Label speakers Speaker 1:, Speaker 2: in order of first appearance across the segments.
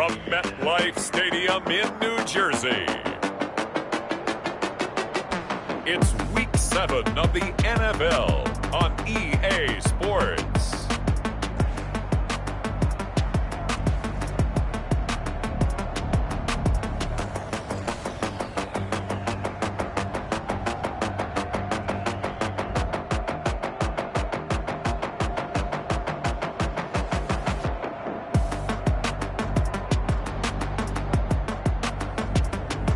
Speaker 1: from MetLife Stadium in New Jersey. It's Week 7 of the NFL on EA Sports.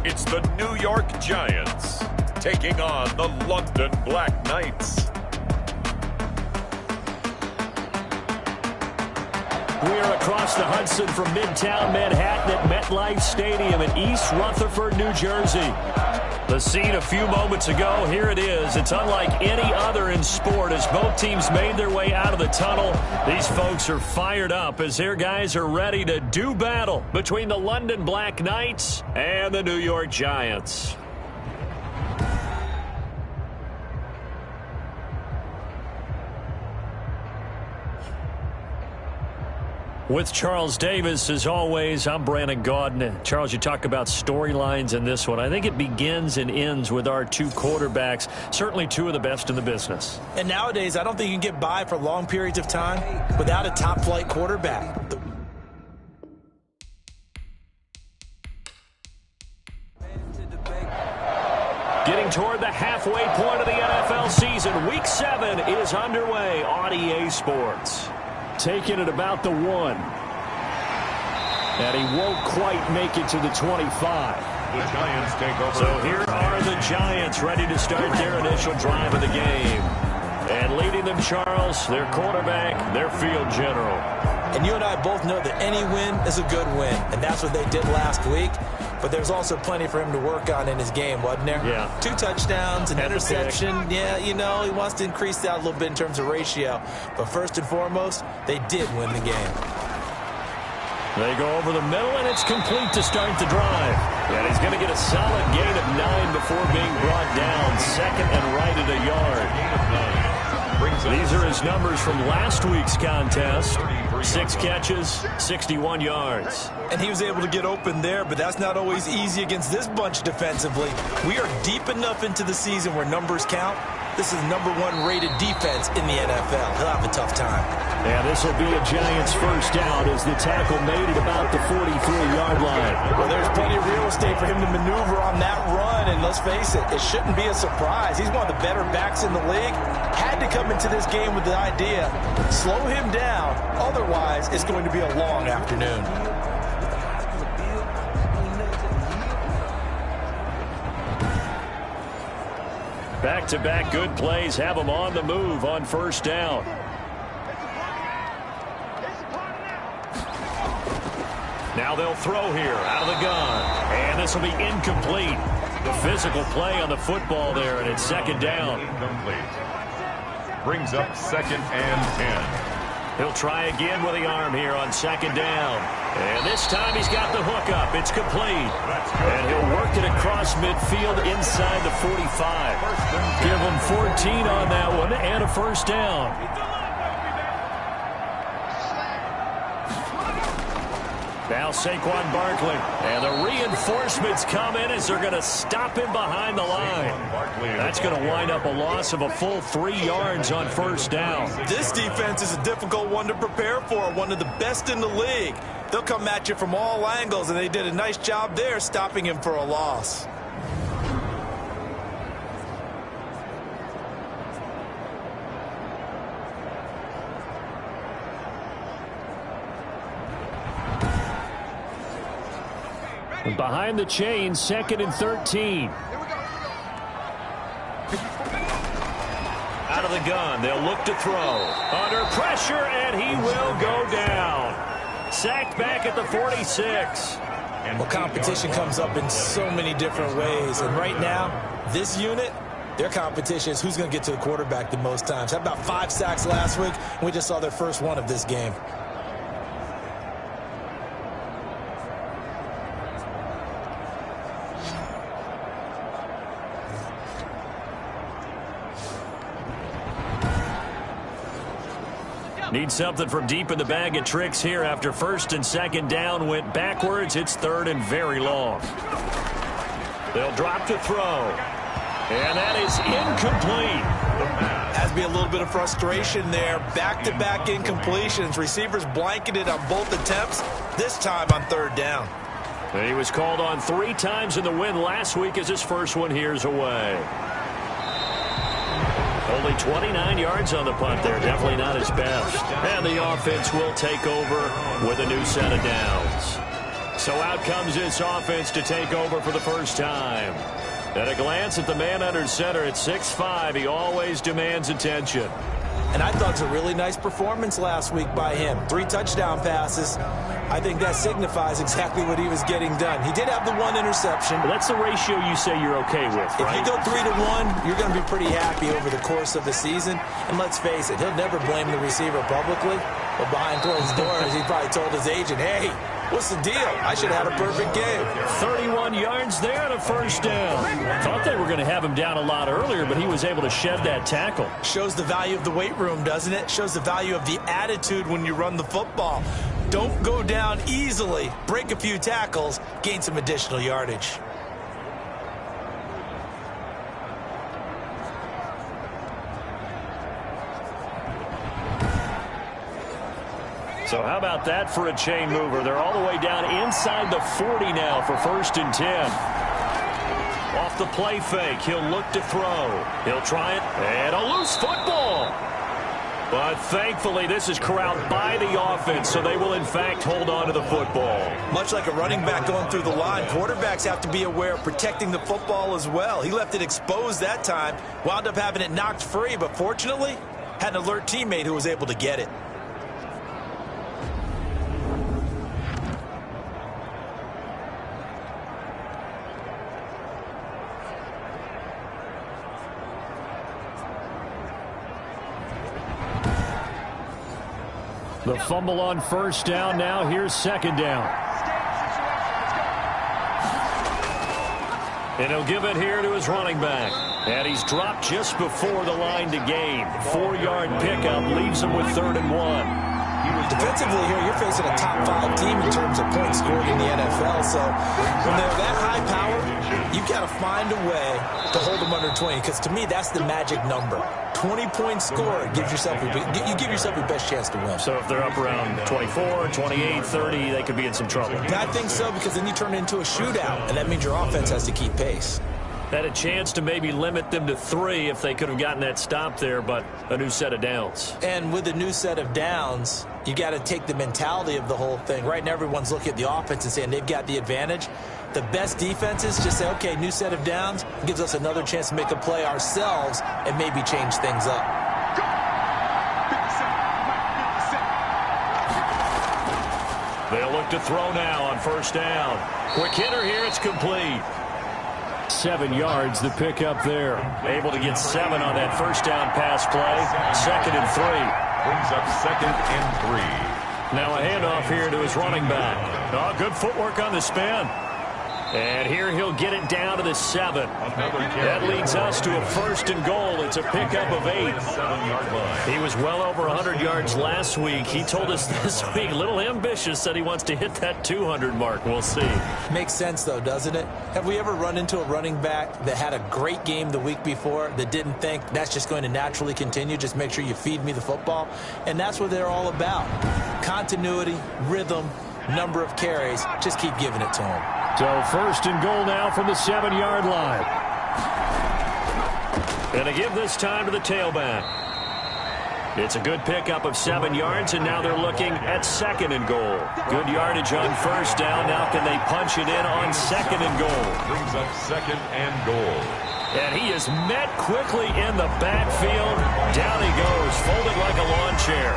Speaker 1: It's the New York Giants taking on the London BlackKnights.
Speaker 2: We are across the Hudson from Midtown Manhattan at MetLife Stadium in East Rutherford, New Jersey. The scene a few moments ago, here it is. It's unlike any other in sport as both teams made their way out of the tunnel. These folks are fired up as their guys are ready to do battle between the London BlackKnights and the New York Giants. With Charles Davis, as always, I'm Brandon Gaudin. Charles, you talk about storylines in this one. I think it begins and ends with our two quarterbacks, certainly two of the best in the business.
Speaker 3: And nowadays, I don't think you can get by for long periods of time without a top-flight quarterback.
Speaker 2: Getting toward the halfway point of the NFL season, Week 7 is underway on EA Sports. Taking it about the 1. And he won't quite make it to the 25.
Speaker 1: The Giants take over.
Speaker 2: So here are the Giants ready to start their initial drive of the game. And leading them, Charles, their quarterback, their field general.
Speaker 3: And you and I both know that any win is a good win. And that's what they did last week. But there's also plenty for him to work on in his game, wasn't there?
Speaker 2: Yeah.
Speaker 3: 2 touchdowns, an interception. Yeah, you know, he wants to increase that a little bit in terms of ratio. But first and foremost, they did win the game.
Speaker 2: They go over the middle, and it's complete to start the drive. And he's going to get a solid gain of 9 before being brought down. Second and right at a yard. These are his numbers from last week's contest. 6 catches, 61 yards.
Speaker 3: And he was able to get open there, but that's not always easy against this bunch defensively. We are deep enough into the season where numbers count. This is #1 rated defense in the NFL. He'll have a tough time.
Speaker 2: And this will be a Giants first down as the tackle made it about the 43-yard line.
Speaker 3: Well, there's plenty of real estate for him to maneuver on that run, and let's face it, it shouldn't be a surprise. He's one of the better backs in the league. Had to come into this game with the idea, slow him down, otherwise it's going to be a long afternoon.
Speaker 2: Back-to-back good plays have him on the move on first down. Now they'll throw here out of the gun. And this will be incomplete. The physical play on the football there, and it's second down.
Speaker 1: Incomplete. Brings up second and 10.
Speaker 2: He'll try again with the arm here on second down. And this time he's got the hook up. It's complete. And he'll work it across midfield inside the 45. Give him 14 on that one and a first down. Now Saquon Barkley. And the reinforcements come in as they're going to stop him behind the line. That's going to wind up a loss of a full 3 yards on first down.
Speaker 3: This defense is a difficult one to prepare for, one of the best in the league. They'll come at you from all angles, and they did a nice job there stopping him for a loss.
Speaker 2: Behind the chain, second and 13. Out of the gun, they'll look to throw. Under pressure, and he will go down. Sacked back at the 46.
Speaker 3: Well, competition comes up in so many different ways. And right now, this unit, their competition is who's going to get to the quarterback the most times. Had about 5 sacks last week, and we just saw their first one of this game.
Speaker 2: Need something from deep in the bag of tricks here after first and second down went backwards. It's third and very long. They'll drop to throw. And that is incomplete.
Speaker 3: Has to be a little bit of frustration there. Back-to-back incompletions. Receivers blanketed on both attempts, this time on third down.
Speaker 2: And he was called on 3 times in the win last week as his first one here's away. Only 29 yards on the punt there. Definitely not his best. And the offense will take over with a new set of downs. So out comes this offense to take over for the first time. At a glance at the man under center at 6'5", he always demands attention.
Speaker 3: And I thought it was a really nice performance last week by him. 3 touchdown passes. I think that signifies exactly what he was getting done. He did have the 1 interception.
Speaker 2: Well, that's the ratio you say you're okay with, right?
Speaker 3: If you go 3-to-1, you're going to be pretty happy over the course of the season. And let's face it, he'll never blame the receiver publicly. But behind closed doors, he probably told his agent, hey, what's the deal? I should have had a perfect game.
Speaker 2: 31 yards there and a first down. Thought they were going to have him down a lot earlier, but he was able to shed that tackle.
Speaker 3: Shows the value of the weight room, doesn't it? Shows the value of the attitude when you run the football. Don't go down easily. Break a few tackles. Gain some additional yardage.
Speaker 2: So how about that for a chain mover? They're all the way down inside the 40 now for first and 10. Off the play fake, he'll look to throw. He'll try it, and a loose football. But thankfully, this is corralled by the offense, so they will, in fact, hold on to the football.
Speaker 3: Much like a running back going through the line, quarterbacks have to be aware of protecting the football as well. He left it exposed that time, wound up having it knocked free, but fortunately, had an alert teammate who was able to get it.
Speaker 2: The fumble on first down. Now here's second down. And he'll give it here to his running back. And he's dropped just before the line to gain. 4-yard pickup leaves him with 3rd and 1.
Speaker 3: Defensively here, you're facing a top 5 team in terms of points scored in the NFL. So when they're that high power, you've got to find a way to hold them under 20. Because to me, that's the magic number. 20 points scored gives yourself you give yourself your best chance to win.
Speaker 2: So if they're up around 24, 28, 30, they could be in some trouble.
Speaker 3: I think so, because then you turn it into a shootout, and that means your offense has to keep pace.
Speaker 2: Had a chance to maybe limit them to 3 if they could have gotten that stop there, but a new set of downs.
Speaker 3: And with a new set of downs, you got to take the mentality of the whole thing. Right now, everyone's looking at the offense and saying they've got the advantage. The best defenses just say, okay, new set of downs gives us another chance to make a play ourselves and maybe change things up.
Speaker 2: They'll look to throw now on first down. Quick hitter here, it's complete. 7 yards, the pickup there. Able to get 7 on that first down pass play. 2nd and 3.
Speaker 1: Brings up 2nd and 3.
Speaker 2: Now a handoff here to his running back. Oh, good footwork on the spin. And here he'll get it down to the 7. That leads us to a 1st and goal. It's a pickup of 8. He was well over 100 yards last week. He told us this week, a little ambitious, said he wants to hit that 200 mark. We'll see.
Speaker 3: Makes sense, though, doesn't it? Have we ever run into a running back that had a great game the week before that didn't think that's just going to naturally continue? Just make sure you feed me the football. And that's what they're all about. Continuity, rhythm, number of carries. Just keep giving it to him.
Speaker 2: So 1st and goal now from the 7-yard line. And to give this time to the tailback. It's a good pickup of 7 yards, and now they're looking at 2nd and goal. Good yardage on first down. Now can they punch it in on 2nd and goal?
Speaker 1: Brings up 2nd and goal.
Speaker 2: And he is met quickly in the backfield. Down he goes, folded like a lawn chair.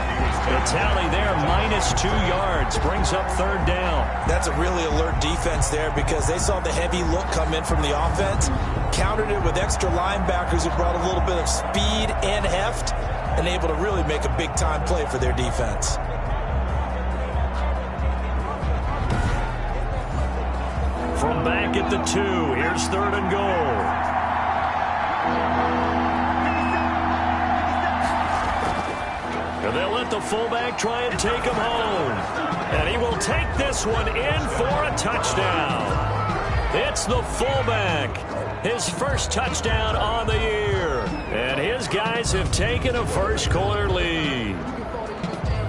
Speaker 2: The tally there, -2 yards, brings up 3rd down.
Speaker 3: That's a really alert defense there because they saw the heavy look come in from the offense, countered it with extra linebackers who brought a little bit of speed and heft, and able to really make a big-time play for their defense.
Speaker 2: From back at the 2, here's 3rd and goal. And they'll let the fullback try and take him home. And he will take this one in for a touchdown. It's the fullback. His first touchdown on the year. And his guys have taken a first-quarter lead.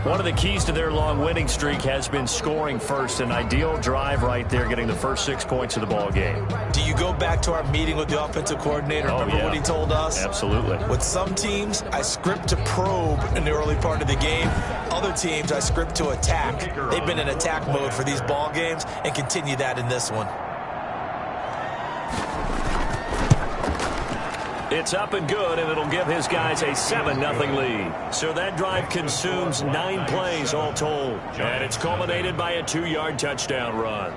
Speaker 2: One of the keys to their long winning streak has been scoring first. An ideal drive right there, getting the first 6 points of the ball game.
Speaker 3: Do you go back to our meeting with the offensive coordinator? Remember what he told us?
Speaker 2: Absolutely.
Speaker 3: With some teams, I script to probe in the early part of the game. Other teams, I script to attack. They've been in attack mode for these ball games and continue that in this one.
Speaker 2: It's up and good, and it'll give his guys a 7-0 lead. So that drive consumes 9 plays all told. And it's culminated by a 2-yard touchdown run.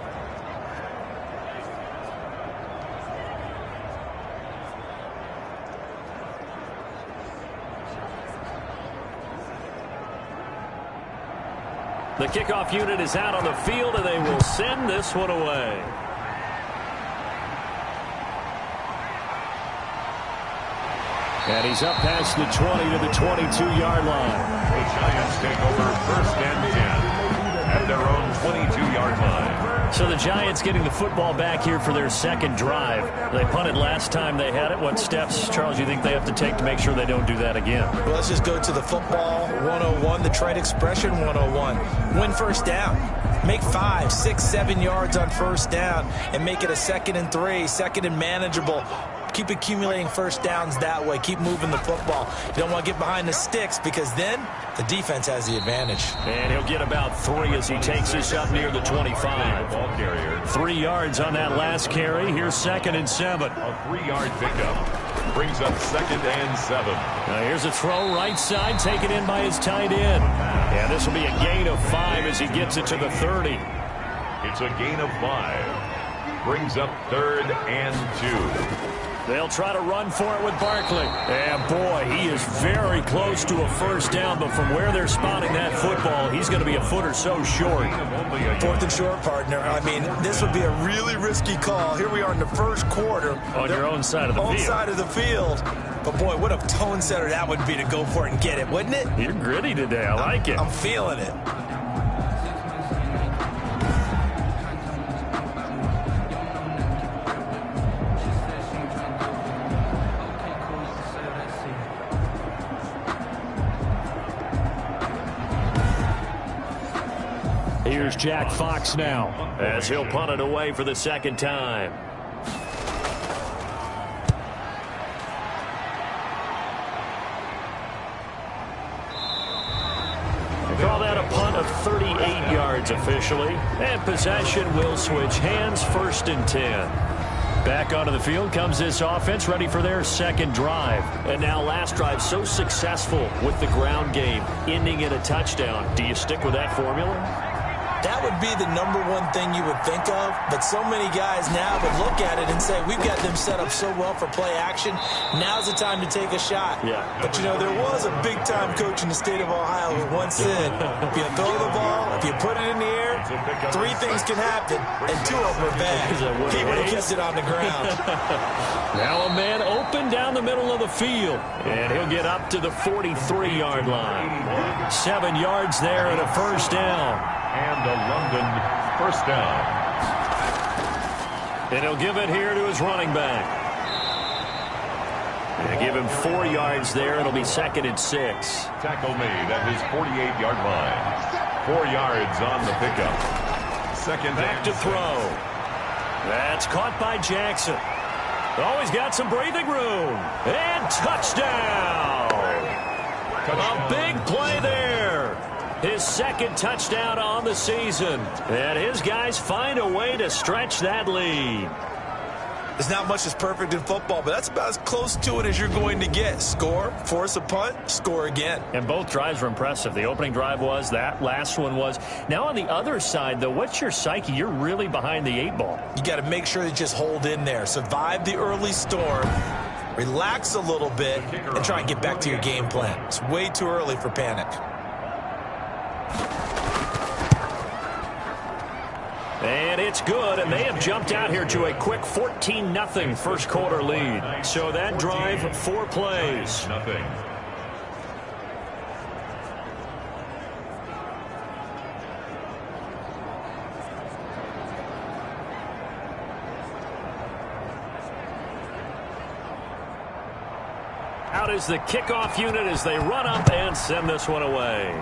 Speaker 2: The kickoff unit is out on the field, and they will send this one away. And he's up past the 20 to the 22-yard line.
Speaker 1: The Giants take over 1st and 10 at their own 22-yard line.
Speaker 2: So the Giants getting the football back here for their second drive. They punted last time they had it. What steps, Charles, you think they have to take to make sure they don't do that again?
Speaker 3: Well, let's just go to the football 101, the trade expression 101. Win first down. Make 5, 6, 7 yards on first down and make it a 2nd and 3, 2nd and manageable. Keep accumulating first downs that way. Keep moving the football. You don't want to get behind the sticks because then the defense has the advantage.
Speaker 2: And he'll get about 3 as he takes this up near the 25. 3 yards on that last carry. Here's 2nd and 7.
Speaker 1: A 3-yard pickup brings up 2nd and 7.
Speaker 2: Now here's a throw right side, taken in by his tight end. And this will be a gain of 5 as he gets it to the 30.
Speaker 1: It's a gain of 5. Brings up 3rd and 2.
Speaker 2: They'll try to run for it with Barkley. And, boy, he is very close to a first down, but from where they're spotting that football, he's going to be a foot or so short.
Speaker 3: 4th and short, partner. I mean, this would be a really risky call. Here we are in the first quarter.
Speaker 2: On your own side of the field.
Speaker 3: Own side of the field. But, boy, what a tone setter that would be to go for it and get it, wouldn't it?
Speaker 2: You're gritty today. I like it.
Speaker 3: I'm feeling it.
Speaker 2: Here's Jack Fox now as he'll punt it away for the 2nd time. Call that a punt of 38 yards officially. And possession will switch hands, 1st and 10. Back onto the field comes this offense, ready for their 2nd drive. And now last drive so successful with the ground game, ending in a touchdown. Do you stick with that formula?
Speaker 3: That would be the #1 thing you would think of, but so many guys now would look at it and say, we've got them set up so well for play action, now's the time to take a shot.
Speaker 2: Yeah.
Speaker 3: But, you know, there was a big-time coach in the state of Ohio who once said, if you throw the ball, if you put it in the air, 3 things can happen, and 2 of them are bad. He would have kept it on the ground.
Speaker 2: Now a man open down the middle of the field, and he'll get up to the 43-yard line. 7 yards there and a first down.
Speaker 1: And a London first down.
Speaker 2: And he'll give it here to his running back. And give him 4 yards there. It'll be 2nd and 6.
Speaker 1: Tackle made at his 48-yard line. 4 yards on the pickup. 2nd
Speaker 2: back to throw. That's caught by Jackson. Oh, he's got some breathing room. And touchdown. A big play there. His 2nd touchdown on the season. And his guys find a way to stretch that lead.
Speaker 3: There's not much that's perfect in football, but that's about as close to it as you're going to get. Score, force a punt, score again.
Speaker 2: And both drives were impressive. The opening drive was, that last one was. Now on the other side, though, what's your psyche? You're really behind the 8 ball.
Speaker 3: You got to make sure you just hold in there. Survive the early storm. Relax a little bit and try and get back to your game plan. It's way too early for panic.
Speaker 2: And it's good, and they have jumped out here to a quick 14-0 first quarter lead. So that drive, 4 plays. Out is the kickoff unit as they run up and send this one away.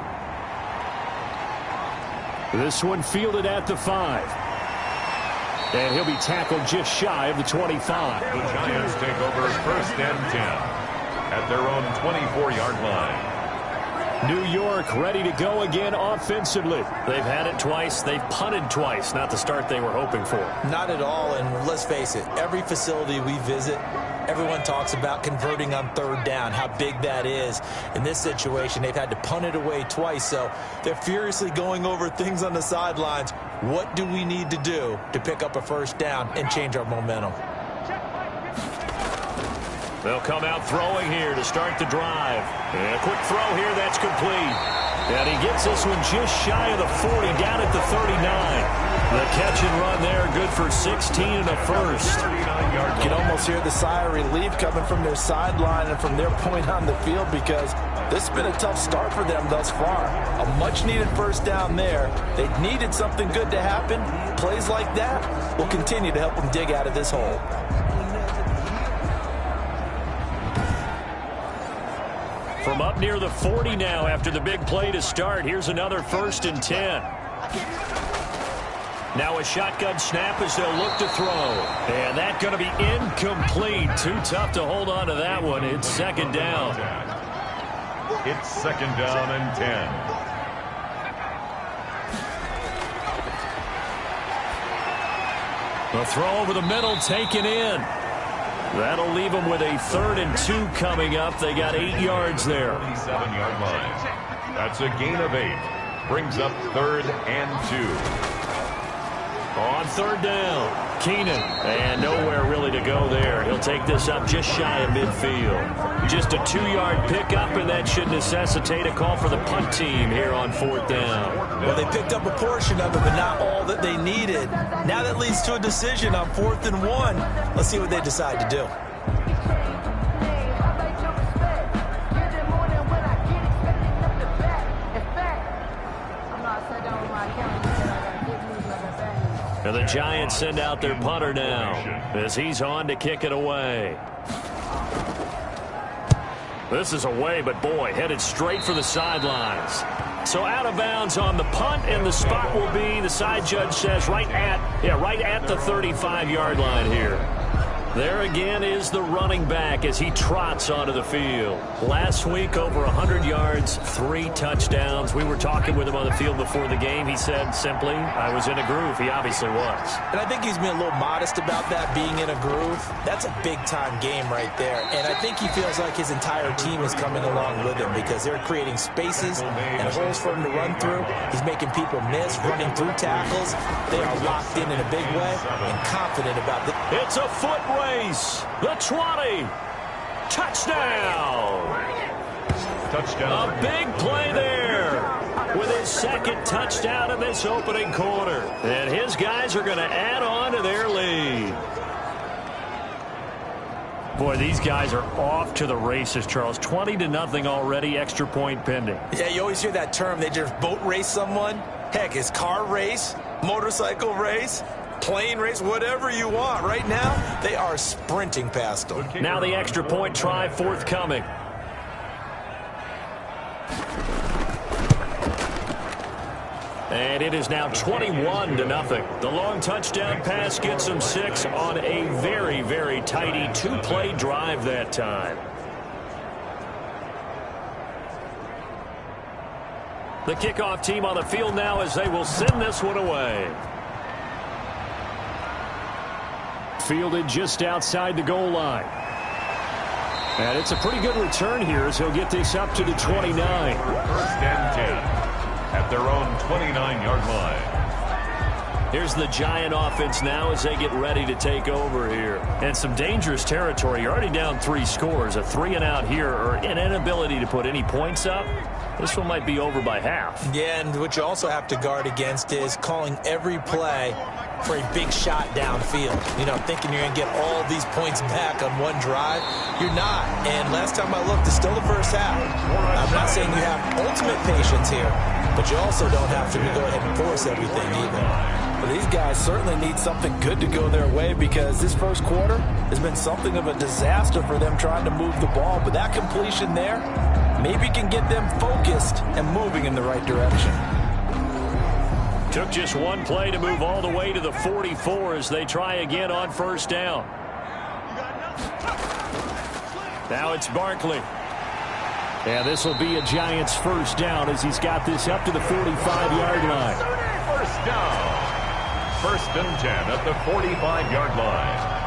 Speaker 2: This one fielded at the 5. And he'll be tackled just shy of the 25.
Speaker 1: The Giants take over 1st and 10 at their own 24-yard line.
Speaker 2: New York ready to go again offensively. They've had it twice. They've punted twice. Not the start they were hoping for.
Speaker 3: Not at all, and let's face it, every facility we visit, everyone talks about converting on 3rd down, how big that is. In this situation, they've had to punt it away twice, so they're furiously going over things on the sidelines. What do we need to do to pick up a 1st down and change our momentum?
Speaker 2: They'll come out throwing here to start the drive. And a quick throw here, that's complete. And he gets this one just shy of the 40, down at the 39. The catch and run there, good for 16 and a first.
Speaker 3: You can almost hear the sigh of relief coming from their sideline and from their point on the field, because this has been a tough start for them thus far. A much-needed 1st down there. They needed something good to happen. Plays like that will continue to help them dig out of this hole.
Speaker 2: From up near the 40 now after the big play to start. Here's another 1st and 10. Now a shotgun snap as they'll look to throw. And that's going to be incomplete. Too tough to hold on to that one. It's 2nd down.
Speaker 1: It's 2nd down and 10.
Speaker 2: The throw over the middle taken in. That'll leave them with a 3rd and 2 coming up. They got 8 yards there.
Speaker 1: 27-yard line. That's a gain of 8. Brings up 3rd and 2.
Speaker 2: On 3rd down, Keenan. And nowhere really to go there. He'll take this up just shy of midfield. Just a 2-yard pickup, and that should necessitate a call for the punt team here on 4th down.
Speaker 3: Well, they picked up a portion of it, but not all that they needed. Now that leads to a decision on 4th and 1. Let's see what they decide to do.
Speaker 2: And the Giants send out their punter now as he's on to kick it away. This is away, but boy, headed straight for the sidelines. So out of bounds on the punt, and the spot will be, the side judge says, right at the 35-yard line here. There again is the running back as he trots onto the field. Last week, over 100 yards, 3 touchdowns. We were talking with him on the field before the game. He said simply, I was in a groove. He obviously was.
Speaker 3: And I think he's been a little modest about that, being in a groove. That's a big-time game right there. And I think he feels like his entire team is coming along with him, because they're creating spaces and holes for him to run through. He's making people miss, running through tackles. They are locked in a big way and confident about this.
Speaker 2: It's a foot race. The 20. Touchdown.
Speaker 1: Touchdown.
Speaker 2: A big play there with his 2nd touchdown in this opening quarter. And his guys are going to add on to their lead. Boy, these guys are off to the races, Charles. 20-0 already, extra point pending.
Speaker 3: Yeah, you always hear that term. They just boat race someone. Heck, it's car race, motorcycle race, plane race, whatever you want. Right now, they are sprinting past them.
Speaker 2: Now the extra point try forthcoming. And it is now 21-0. The long touchdown pass gets them 6 on a very, very tidy 2-play drive that time. The kickoff team on the field now as they will send this one away. Fielded just outside the goal line. And it's a pretty good return here as he'll get this up to the 29.
Speaker 1: 1st and 10 at their own 29-yard line.
Speaker 2: Here's the Giant offense now as they get ready to take over here. And some dangerous territory. You're already down 3 scores. A 3-and-out here, or an inability to put any points up. This one might be over by half.
Speaker 3: Yeah, and what you also have to guard against is calling every play for a big shot downfield. You know, thinking you're going to get all these points back on one drive. You're not. And last time I looked, it's still the first half. I'm not saying you have ultimate patience here, but you also don't have to go ahead and force everything either. But these guys certainly need something good to go their way, because this first quarter has been something of a disaster for them trying to move the ball. But that completion there maybe can get them focused and moving in the right direction.
Speaker 2: Took just one play to move all the way to the 44 as they try again on first down. Now it's Barkley. And this will be a Giants first down as he's got this up to the 45-yard line.
Speaker 1: First down. 1st and 10 at the 45-yard line.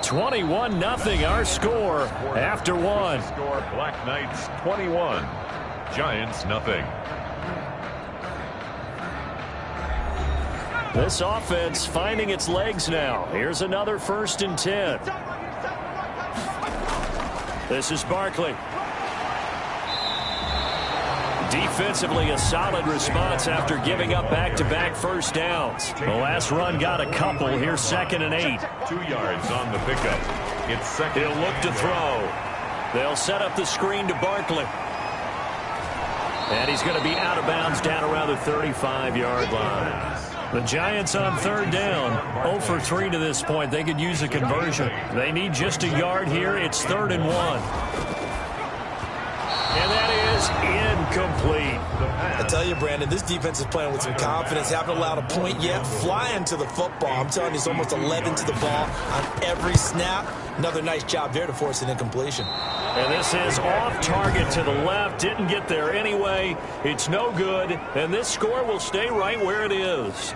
Speaker 2: (21-0) our score after one.
Speaker 1: Score Black Knights 21, Giants nothing.
Speaker 2: This offense finding its legs now. Here's another 1st and 10. This is Barkley. Defensively, a solid response after giving up back-to-back first downs. The last run got a couple. Here's 2nd and 8.
Speaker 1: 2 yards on the pickup. It's second.
Speaker 2: He'll look to throw. They'll set up the screen to Barkley. And he's going to be out of bounds down around the 35-yard line. The Giants on 3rd down, 0 for 3 to this point. They could use a conversion. They need just a yard here. It's 3rd and 1. And that is incomplete.
Speaker 3: I tell you, Brandon, this defense is playing with some confidence. Haven't allowed a point yet. Flying to the football. I'm telling you, it's almost 11 to the ball on every snap. Another nice job there to force an incompletion.
Speaker 2: And this is off target to the left. Didn't get there anyway. It's no good. And this score will stay right where it is.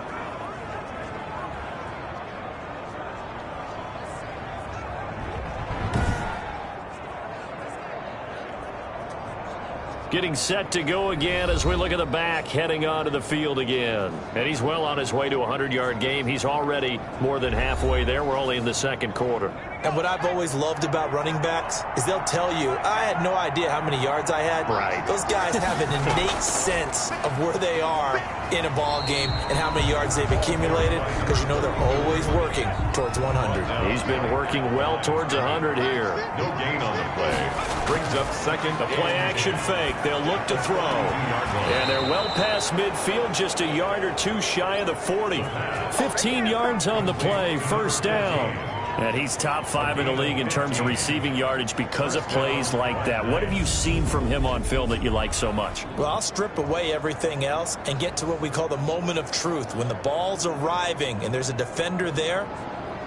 Speaker 2: Getting set to go again as we look at the back heading onto the field again. And he's well on his way to a 100-yard game. He's already more than halfway there. We're only in the 2nd quarter.
Speaker 3: And what I've always loved about running backs is they'll tell you, I had no idea how many yards I had.
Speaker 2: Right.
Speaker 3: Those guys have an innate sense of where they are in a ball game and how many yards they've accumulated, because you know they're always working towards 100.
Speaker 2: He's been working well towards 100 here.
Speaker 1: No gain on the play. Brings up 2nd.
Speaker 2: The play action fake. They'll look to throw. And they're well past midfield, just a yard or two shy of the 40. 15 yards on the play, 1st down. And he's top 5 in the league in terms of receiving yardage because of plays like that. What have you seen from him on film that you like so much?
Speaker 3: Well, I'll strip away everything else and get to what we call the moment of truth. When the ball's arriving and there's a defender there,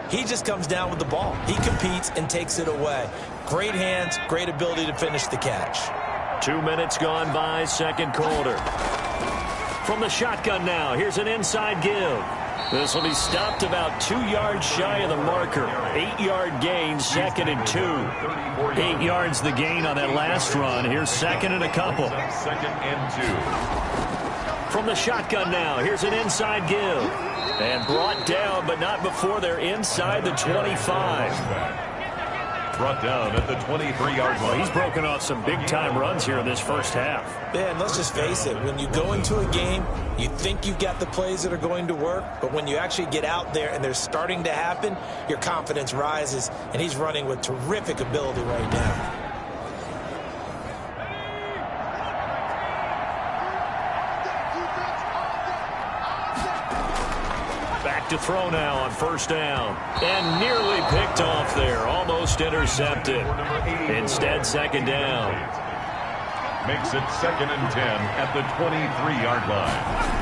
Speaker 3: he just comes down with the ball. He competes and takes it away. Great hands, great ability to finish the catch.
Speaker 2: 2 minutes gone by, 2nd quarter. From the shotgun now, here's an inside give. This will be stopped about 2 yards shy of the marker. 8-yard gain, 2nd and 2. 8 yards the gain on that last run. Here's 2nd and a couple.
Speaker 1: 2nd and 2.
Speaker 2: From the shotgun now, here's an inside give. And brought down, but not before they're inside the 25.
Speaker 1: Brought down at the 23-yard line.
Speaker 2: He's broken off some big-time runs here in this first half.
Speaker 3: Yeah, and let's just face it. When you go into a game, you think you've got the plays that are going to work, but when you actually get out there and they're starting to happen, your confidence rises, and he's running with terrific ability right now.
Speaker 2: To throw now on 1st down. And nearly picked off there. Almost intercepted. Instead, 2nd down.
Speaker 1: Makes it 2nd and 10 at the 23-yard line.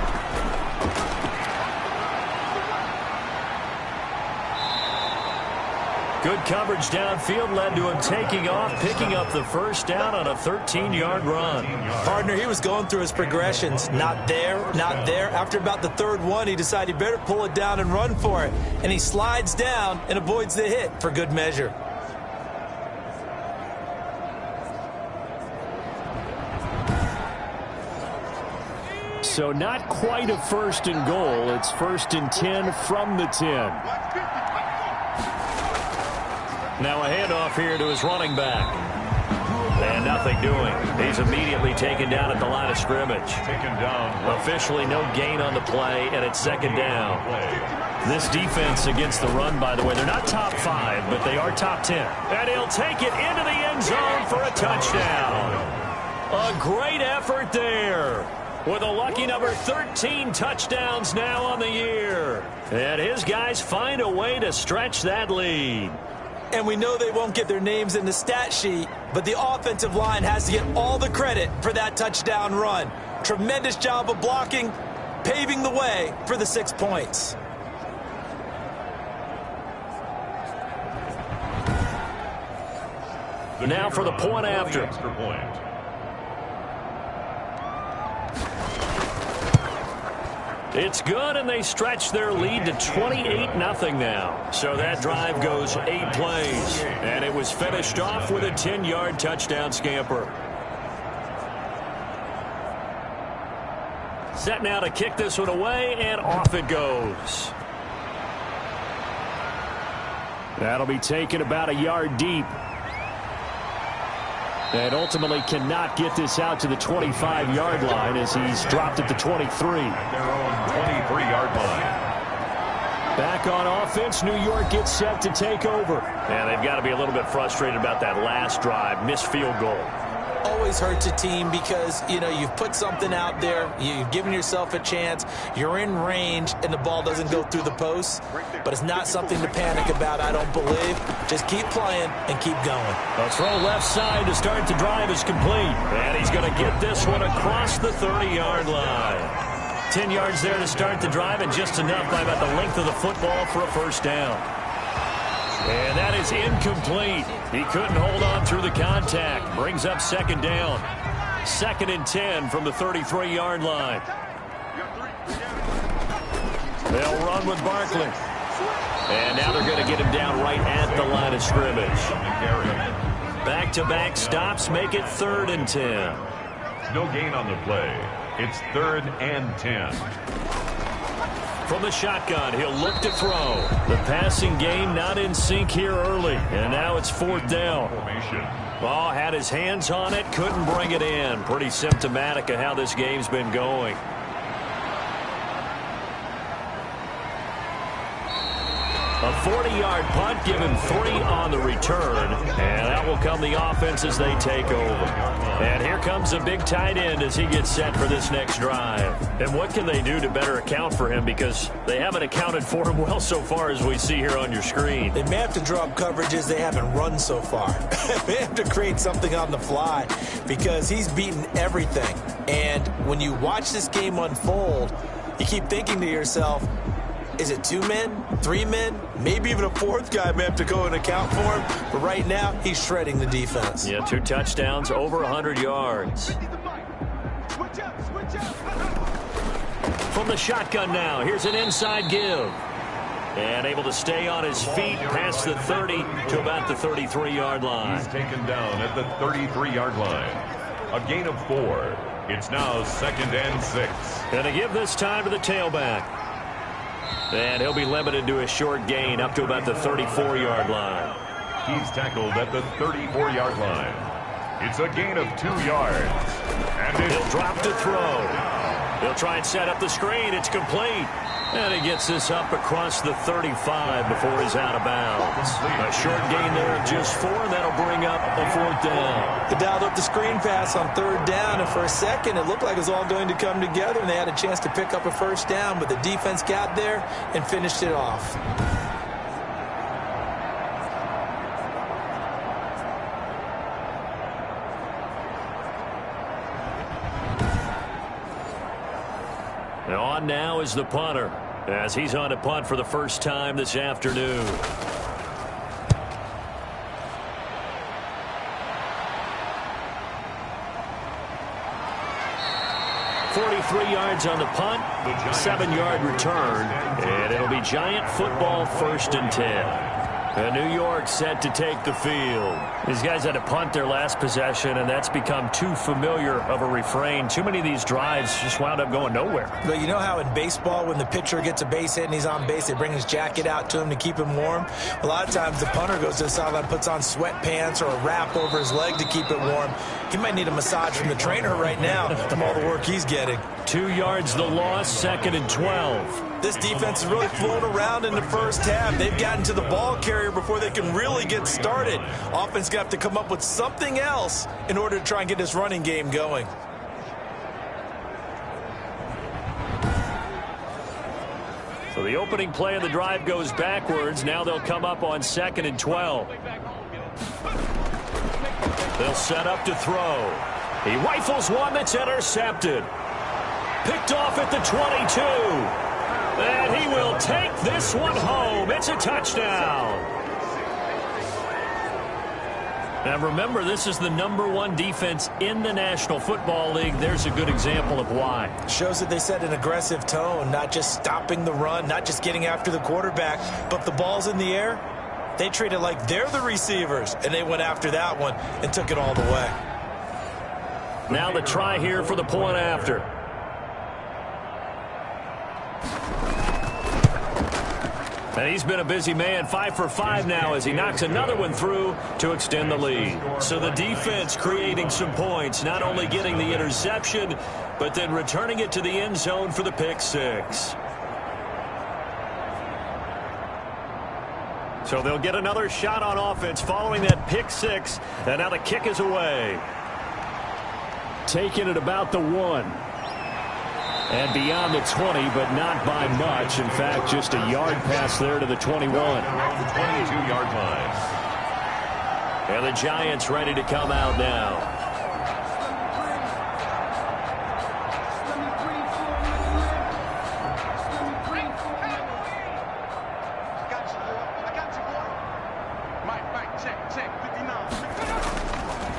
Speaker 2: Good coverage downfield led to him taking off, picking up the 1st down on a 13-yard run.
Speaker 3: Partner, he was going through his progressions. Not there, not there. After about the 3rd one, he decided he better pull it down and run for it. And he slides down and avoids the hit for good measure.
Speaker 2: So not quite a 1st and goal. It's 1st and 10 from the 10. Now a handoff here to his running back. And nothing doing. He's immediately taken down at the line of scrimmage.
Speaker 1: Taken down.
Speaker 2: Officially no gain on the play, and it's second down. This defense against the run, by the way, they're not top 5, but they are top 10. And he'll take it into the end zone for a touchdown. A great effort there, with a lucky number 13 touchdowns now on the year. And his guys find a way to stretch that lead.
Speaker 3: And we know they won't get their names in the stat sheet, but the offensive line has to get all the credit for that touchdown run. Tremendous job of blocking, paving the way for the 6 points.
Speaker 2: Now for the point after. It's good, and they stretch their lead to 28-0 now. So that drive goes 8 plays, and it was finished off with a 10-yard touchdown scamper. Set now to kick this one away, and off it goes. That'll be taken about a yard deep. And ultimately cannot get this out to the 25-yard line as he's dropped at the 23.
Speaker 1: At their own 23-yard line.
Speaker 2: Back on offense, New York gets set to take over. And they've got to be a little bit frustrated about that last drive, missed field goal.
Speaker 3: Always hurts a team because, you know, you've put something out there, you've given yourself a chance, you're in range, and the ball doesn't go through the post. But it's not something to panic about, I don't believe. Just keep playing and keep going.
Speaker 2: A throw left side to start the drive is complete. And he's going to get this one across the 30-yard line. 10 yards there to start the drive, and just enough by about the length of the football for a first down. And that is incomplete. He couldn't hold on through the contact. Brings up second down. 2nd and 10 from the 33-yard line. They'll run with Barkley. And now they're going to get him down right at the line of scrimmage. Back-to-back stops make it 3rd and 10.
Speaker 1: No gain on the play. It's 3rd and 10.
Speaker 2: From the shotgun, he'll look to throw. The passing game not in sync here early, and now it's 4th down. Ball had his hands on it, couldn't bring it in. Pretty symptomatic of how this game's been going. A 40-yard punt, given 3 on the return, and out will come the offense as they take over. And here comes a big tight end as he gets set for this next drive. And what can they do to better account for him, because they haven't accounted for him well so far, as we see here on your screen.
Speaker 3: They may have to drop coverages they haven't run so far. They have to create something on the fly because he's beaten everything. And when you watch this game unfold, you keep thinking to yourself, is it 2 men, 3 men, maybe even a 4th guy may have to go and account for him? But right now, he's shredding the defense.
Speaker 2: Yeah, 2 touchdowns, over 100 yards. From the shotgun now, here's an inside give. And able to stay on his feet past the 30 to about the 33-yard line.
Speaker 1: He's taken down at the 33-yard line. A gain of 4. It's now 2nd and 6.
Speaker 2: And to give this time to the tailback. And he'll be limited to a short gain up to about the 34-yard line.
Speaker 1: He's tackled at the 34-yard line. It's a gain of 2 yards. And
Speaker 2: he'll drop to throw. He'll try and set up the screen. It's complete. And he gets this up across the 35 before he's out of bounds. A short gain there of just 4, and that'll bring up a 4th down.
Speaker 3: They dialed up the screen pass on 3rd down, and for a second it looked like it was all going to come together, and they had a chance to pick up a first down, but the defense got there and finished it off.
Speaker 2: On now is the punter, as he's on a punt for the first time this afternoon. .43 yards on the punt, 7-yard return, and it'll be Giant football 1st and 10. And New York set to take the field. These guys had to punt their last possession, and that's become too familiar of a refrain. Too many of these drives just wound up going nowhere.
Speaker 3: But you know how in baseball, when the pitcher gets a base hit and he's on base, they bring his jacket out to him to keep him warm? A lot of times the punter goes to the sideline, puts on sweatpants or a wrap over his leg to keep it warm. He might need a massage from the trainer right now from all the work he's getting.
Speaker 2: 2 yards the loss, 2nd and 12.
Speaker 3: This defense is really flown around in the first half. They've gotten to the ball carrier before they can really get started. Offense going to have to come up with something else in order to try and get this running game going.
Speaker 2: So the opening play of the drive goes backwards. Now they'll come up on 2nd and 12. They'll set up to throw. He rifles one that's intercepted. Picked off at the 22. And he will take this one home. It's a touchdown. Now remember, this is the #1 defense in the National Football League. There's a good example of why.
Speaker 3: Shows that they set an aggressive tone, not just stopping the run, not just getting after the quarterback, but the ball's in the air. They treat it like they're the receivers, and they went after that one and took it all the way.
Speaker 2: Now the try here for the point after. And he's been a busy man, 5 for 5 now as he knocks another one through to extend the lead. So the defense creating some points, not only getting the interception, but then returning it to the end zone for the pick six. So they'll get another shot on offense following that pick six, and now the kick is away. Taking it about the 1. And beyond the 20, but not by much. In fact, just a yard pass there to the 21.
Speaker 1: Around the 22-yard line.
Speaker 2: And the Giants ready to come out now.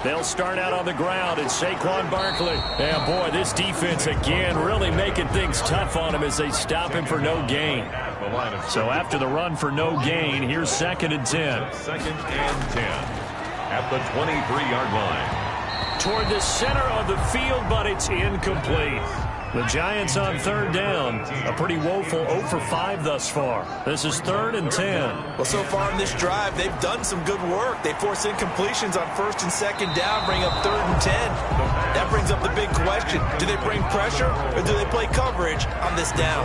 Speaker 2: They'll start out on the ground, and Saquon Barkley. And, boy, this defense, again, really making things tough on him as they stop him for no gain. So after the run for no gain, here's 2nd and 10.
Speaker 1: 2nd and 10 at the 23-yard line.
Speaker 2: Toward the center of the field, but it's incomplete. The Giants on 3rd down. A pretty woeful 0 for 5 thus far. This is 3rd and 10.
Speaker 3: Well, so far in this drive, they've done some good work. They force incompletions on 1st and 2nd down, bring up 3rd and 10. That brings up the big question. Do they bring pressure or do they play coverage on this down?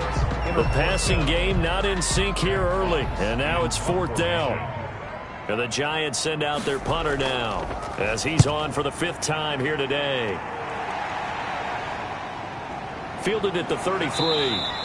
Speaker 2: The passing game not in sync here early, and now it's 4th down. And the Giants send out their punter now as he's on for the 5th time here today. Fielded at the 33,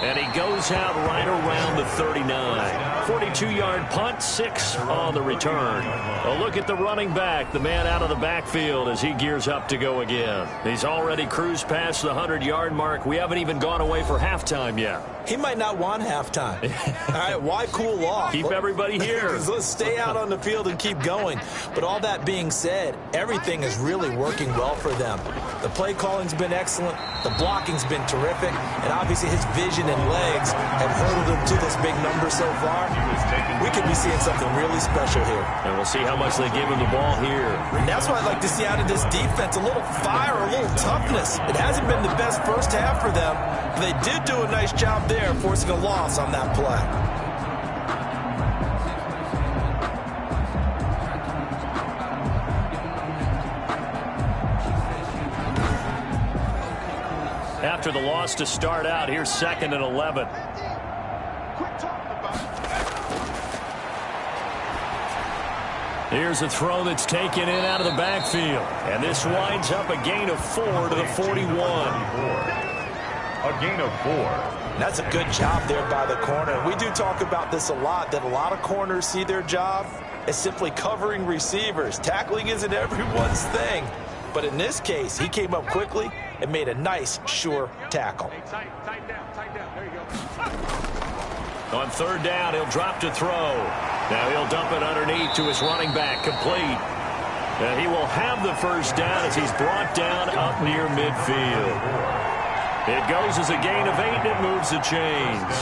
Speaker 2: and he goes out right around the 39. 42-yard punt, 6 on the return. A look at the running back, the man out of the backfield as he gears up to go again. He's already cruised past the 100-yard mark. We haven't even gone away for halftime yet.
Speaker 3: He might not want halftime. All right, why cool off?
Speaker 2: Keep everybody here.
Speaker 3: Let's stay out on the field and keep going. But all that being said, everything is really working well for them. The play calling's been excellent. The blocking's been terrific. And obviously his vision and legs have hurdled him to this big number so far. We could be seeing something really special here.
Speaker 2: And we'll see how much they give him the ball here.
Speaker 3: And that's what I'd like to see out of this defense. A little fire, a little toughness. It hasn't been the best first half for them. But they did do a nice job there, forcing a loss on that play.
Speaker 2: After the loss to start out, here's 2nd and 11. Here's a throw that's taken in out of the backfield. And this winds up a gain of 4 to the 41.
Speaker 1: A gain of 4.
Speaker 3: That's a good job there by the corner. We do talk about this a lot, that a lot of corners see their job as simply covering receivers. Tackling isn't everyone's thing. But in this case, he came up quickly and made a nice, sure tackle.
Speaker 1: Tight down. There you go.
Speaker 2: On 3rd down, he'll drop to throw. Now he'll dump it underneath to his running back, complete. And he will have the 1st down as he's brought down up near midfield. It goes as a gain of 8, and it moves the chains.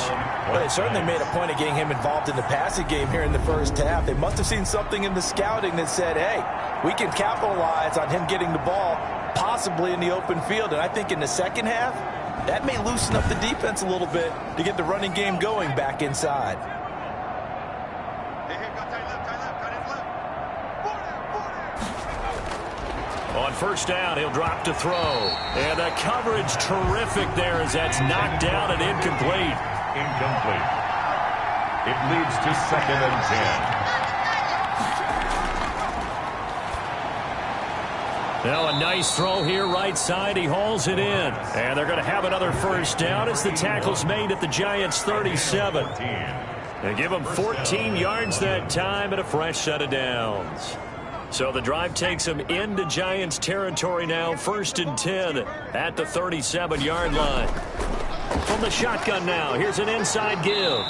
Speaker 3: Well, they certainly made a point of getting him involved in the passing game here in the first half. They must have seen something in the scouting that said, hey, we can capitalize on him getting the ball possibly in the open field. And I think in the second half, that may loosen up the defense a little bit to get the running game going back inside.
Speaker 2: On first down, he'll drop to throw. And the coverage terrific there as that's knocked down and incomplete.
Speaker 1: Incomplete. It leads to 2nd and 10.
Speaker 2: Now a nice throw here right side. He hauls it in. And they're going to have another first down as the tackle's made at the Giants' 37. They give them 14 yards that time and a fresh set of downs. So the drive takes them into Giants territory now, 1st and 10 at the 37-yard line. From the shotgun now, here's an inside give.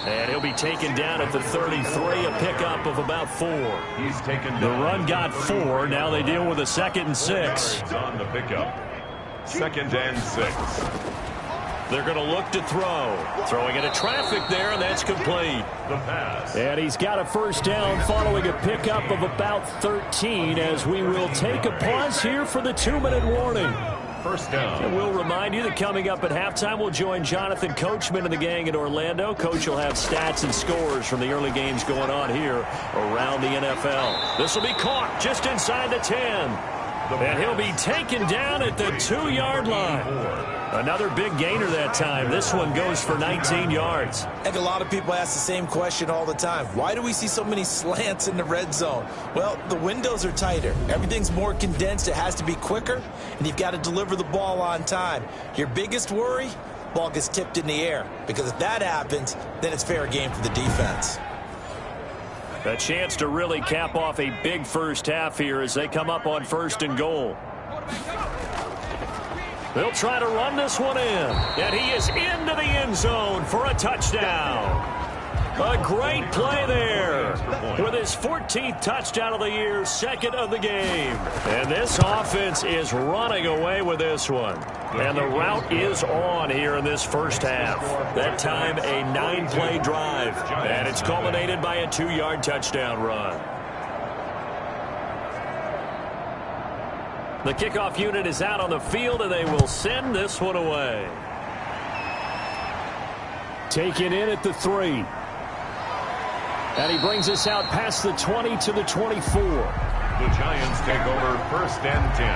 Speaker 2: And he'll be taken down at the 33, a pickup of about 4.
Speaker 1: He's taken down.
Speaker 2: The run got 4. Now they deal with a 2nd and 6.
Speaker 1: On the pickup. 2nd and 6.
Speaker 2: They're going to look to throw. Throwing into traffic there, and that's complete.
Speaker 1: The pass.
Speaker 2: And he's got a first down following a pickup of about 13 as we will take a pause here for the 2-minute warning.
Speaker 1: First down.
Speaker 2: And we'll remind you that coming up at halftime, we'll join Jonathan Coachman and the gang in Orlando. Coach will have stats and scores from the early games going on here around the NFL. This will be caught just inside the 10. And he'll be taken down at the 2-yard line. Another big gainer that time. This one goes for 19 yards.
Speaker 3: I think a lot of people ask the same question all the time. Why do we see so many slants in the red zone? Well, the windows are tighter. Everything's more condensed. It has to be quicker, and you've got to deliver the ball on time. Your biggest worry, ball gets tipped in the air, because if that happens, then it's fair game for the defense.
Speaker 2: A chance to really cap off a big first half here as they come up on 1st and goal. They'll try to run this one in. And he is into the end zone for a touchdown. A great play there with his 14th touchdown of the year, 2nd of the game. And this offense is running away with this one. And the route is on here in this first half. That time a 9-play drive. And it's culminated by a 2-yard touchdown run. The kickoff unit is out on the field, and they will send this one away. Taken in at the 3. And he brings us out past the 20 to the 24.
Speaker 1: The Giants take over 1st and 10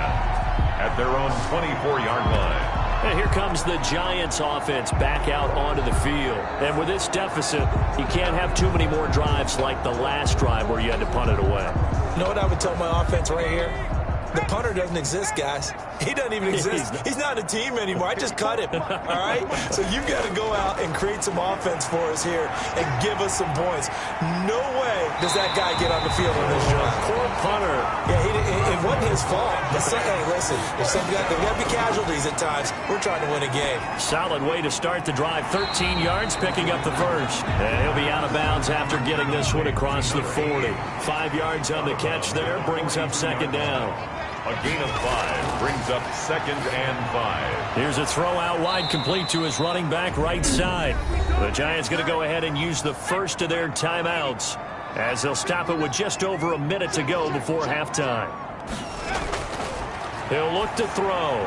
Speaker 1: at their own 24-yard line.
Speaker 2: And here comes the Giants offense back out onto the field. And with this deficit, you can't have too many more drives like the last drive where you had to punt it away.
Speaker 3: You know what I would tell my offense right here? The punter doesn't exist, guys. He doesn't even exist. He's not a team anymore. I just cut him, all right? So you've got to go out and create some offense for us here and give us some points. No way does that guy get on the field on this drive.
Speaker 2: Poor punter.
Speaker 3: Yeah, it wasn't his fault. Hey, listen, there's got to be casualties at times. We're trying to win a game.
Speaker 2: Solid way to start the drive. 13 yards, picking up the first. And he'll be out of bounds after getting this one across the 40. 5 yards on the catch there, brings up 2nd down.
Speaker 1: A gain of 5 brings up 2nd and 5.
Speaker 2: Here's a throw out wide, complete to his running back right side. The Giants going to go ahead and use the first of their timeouts as they'll stop it with just over a minute to go before halftime. He'll look to throw.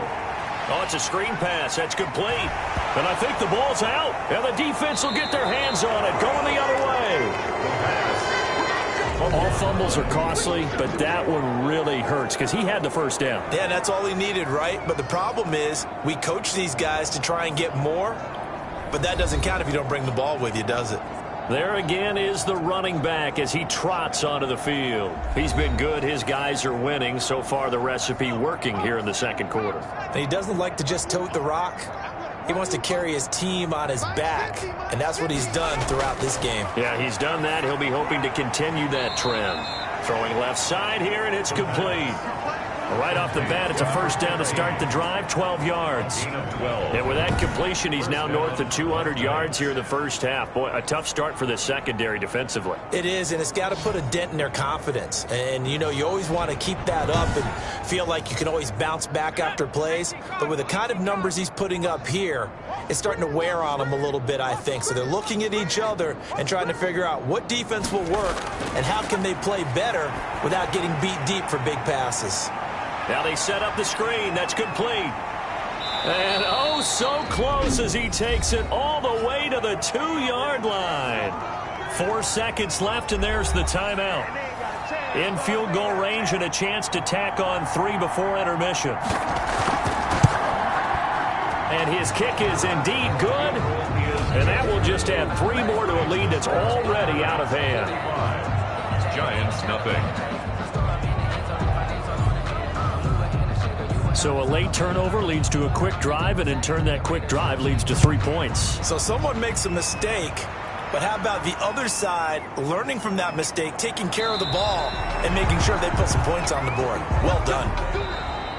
Speaker 2: Oh, it's a screen pass. That's complete. And I think the ball's out. And the defense will get their hands on it, going the other way. All fumbles are costly, but that one really hurts because he had the first down.
Speaker 3: Yeah, that's all he needed, right? But the problem is we coach these guys to try and get more, but that doesn't count if you don't bring the ball with you, does it?
Speaker 2: There again is the running back as he trots onto the field. He's been good. His guys are winning. So far, the recipe working here in the 2nd quarter.
Speaker 3: And he doesn't like to just tote the rock. He wants to carry his team on his back, and that's what he's done throughout this game.
Speaker 2: Yeah, he's done that. He'll be hoping to continue that trend. Throwing left side here, and it's complete. Right off the bat, it's a first down to start the drive, 12 yards. And with that completion, he's now north of 200 yards here in the first half. Boy, a tough start for the secondary defensively.
Speaker 3: It is, and it's got to put a dent in their confidence. And, you know, you always want to keep that up and feel like you can always bounce back after plays. But with the kind of numbers he's putting up here, it's starting to wear on them a little bit, I think. So they're looking at each other and trying to figure out what defense will work and how can they play better without getting beat deep for big passes.
Speaker 2: Now they set up the screen. That's complete. And oh, so close as he takes it all the way to the 2-yard line. 4 seconds left, and there's the timeout. In field goal range and a chance to tack on 3 before intermission. And his kick is indeed good. And that will just add 3 more to a lead that's already out of hand.
Speaker 1: Giants, nothing.
Speaker 2: So a late turnover leads to a quick drive, and in turn that quick drive leads to 3 points.
Speaker 3: So someone makes a mistake, but how about the other side learning from that mistake, taking care of the ball, and making sure they put some points on the board? Well done.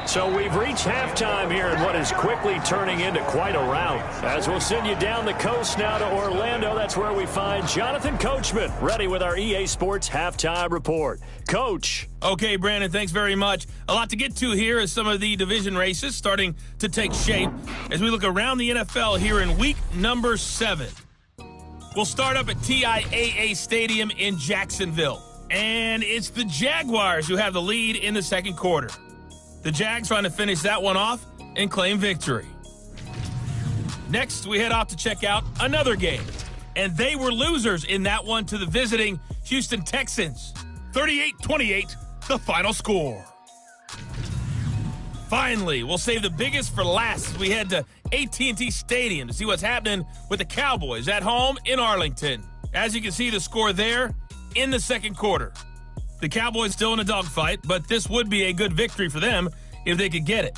Speaker 2: So we've reached halftime here in what is quickly turning into quite a rout. As we'll send you down the coast now to Orlando, that's where we find Jonathan Coachman, ready with our EA Sports Halftime Report. Coach.
Speaker 4: Okay, Brandon, thanks very much. A lot to get to here as some of the division races starting to take shape as we look around the NFL here in week number 7. We'll start up at TIAA Stadium in Jacksonville. And it's the Jaguars who have the lead in the second quarter. The Jags trying to finish that one off and claim victory. Next, we head off to check out another game. And they were losers in that one to the visiting Houston Texans. 38-28, the final score. Finally, we'll save the biggest for last as we head to AT&T Stadium to see what's happening with the Cowboys at home in Arlington. As you can see, the score there in the second quarter. The Cowboys still in a dogfight, but this would be a good victory for them if they could get it.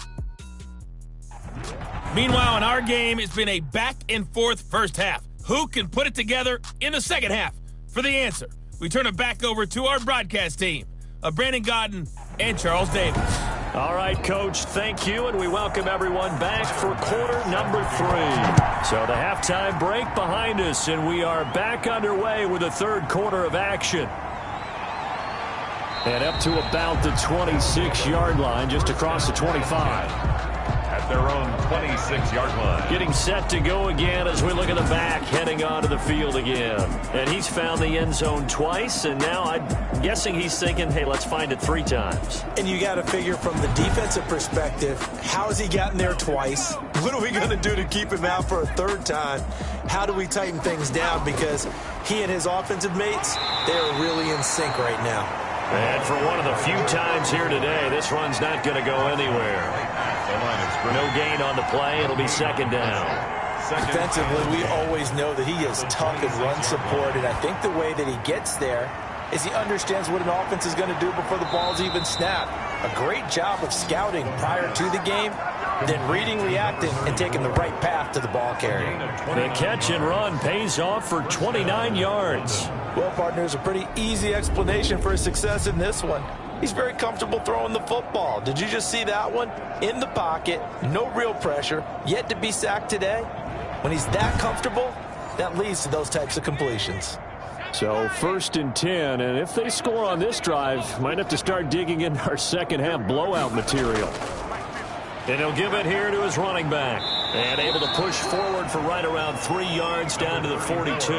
Speaker 4: Meanwhile, in our game, it's been a back-and-forth first half. Who can put it together in the second half? For the answer, we turn it back over to our broadcast team of Brandon Godden and Charles Davis.
Speaker 2: All right, Coach, thank you, and we welcome everyone back for quarter number 3. So the halftime break behind us, and we are back underway with the third quarter of action. And up to about the 26-yard line, just across the 25.
Speaker 1: At their own 26-yard line.
Speaker 2: Getting set to go again as we look at the back, heading onto the field again. And he's found the end zone twice, and now I'm guessing he's thinking, hey, let's find it 3 times.
Speaker 3: And you got to figure from the defensive perspective, how has he gotten there twice? What are we going to do to keep him out for a 3rd time? How do we tighten things down? Because he and his offensive mates, they're really in sync right now.
Speaker 2: And for one of the few times here today, this run's not going to go anywhere. No gain on the play. It'll be second down.
Speaker 3: Defensively, we always know that he is tough in run support, and I think the way that he gets there is he understands what an offense is going to do before the ball's even snapped. A great job of scouting prior to the game, then reading, reacting, and taking the right path to the ball carrier.
Speaker 2: The catch and run pays off for 29 yards.
Speaker 3: Well, partner, there's a pretty easy explanation for his success in this one. He's very comfortable throwing the football. Did you just see that one? In the pocket, no real pressure, yet to be sacked today. When he's that comfortable, that leads to those types of completions.
Speaker 2: So 1st and 10, and if they score on this drive, might have to start digging into our second half blowout material. And he'll give it here to his running back. And able to push forward for right around 3 yards down to the 42.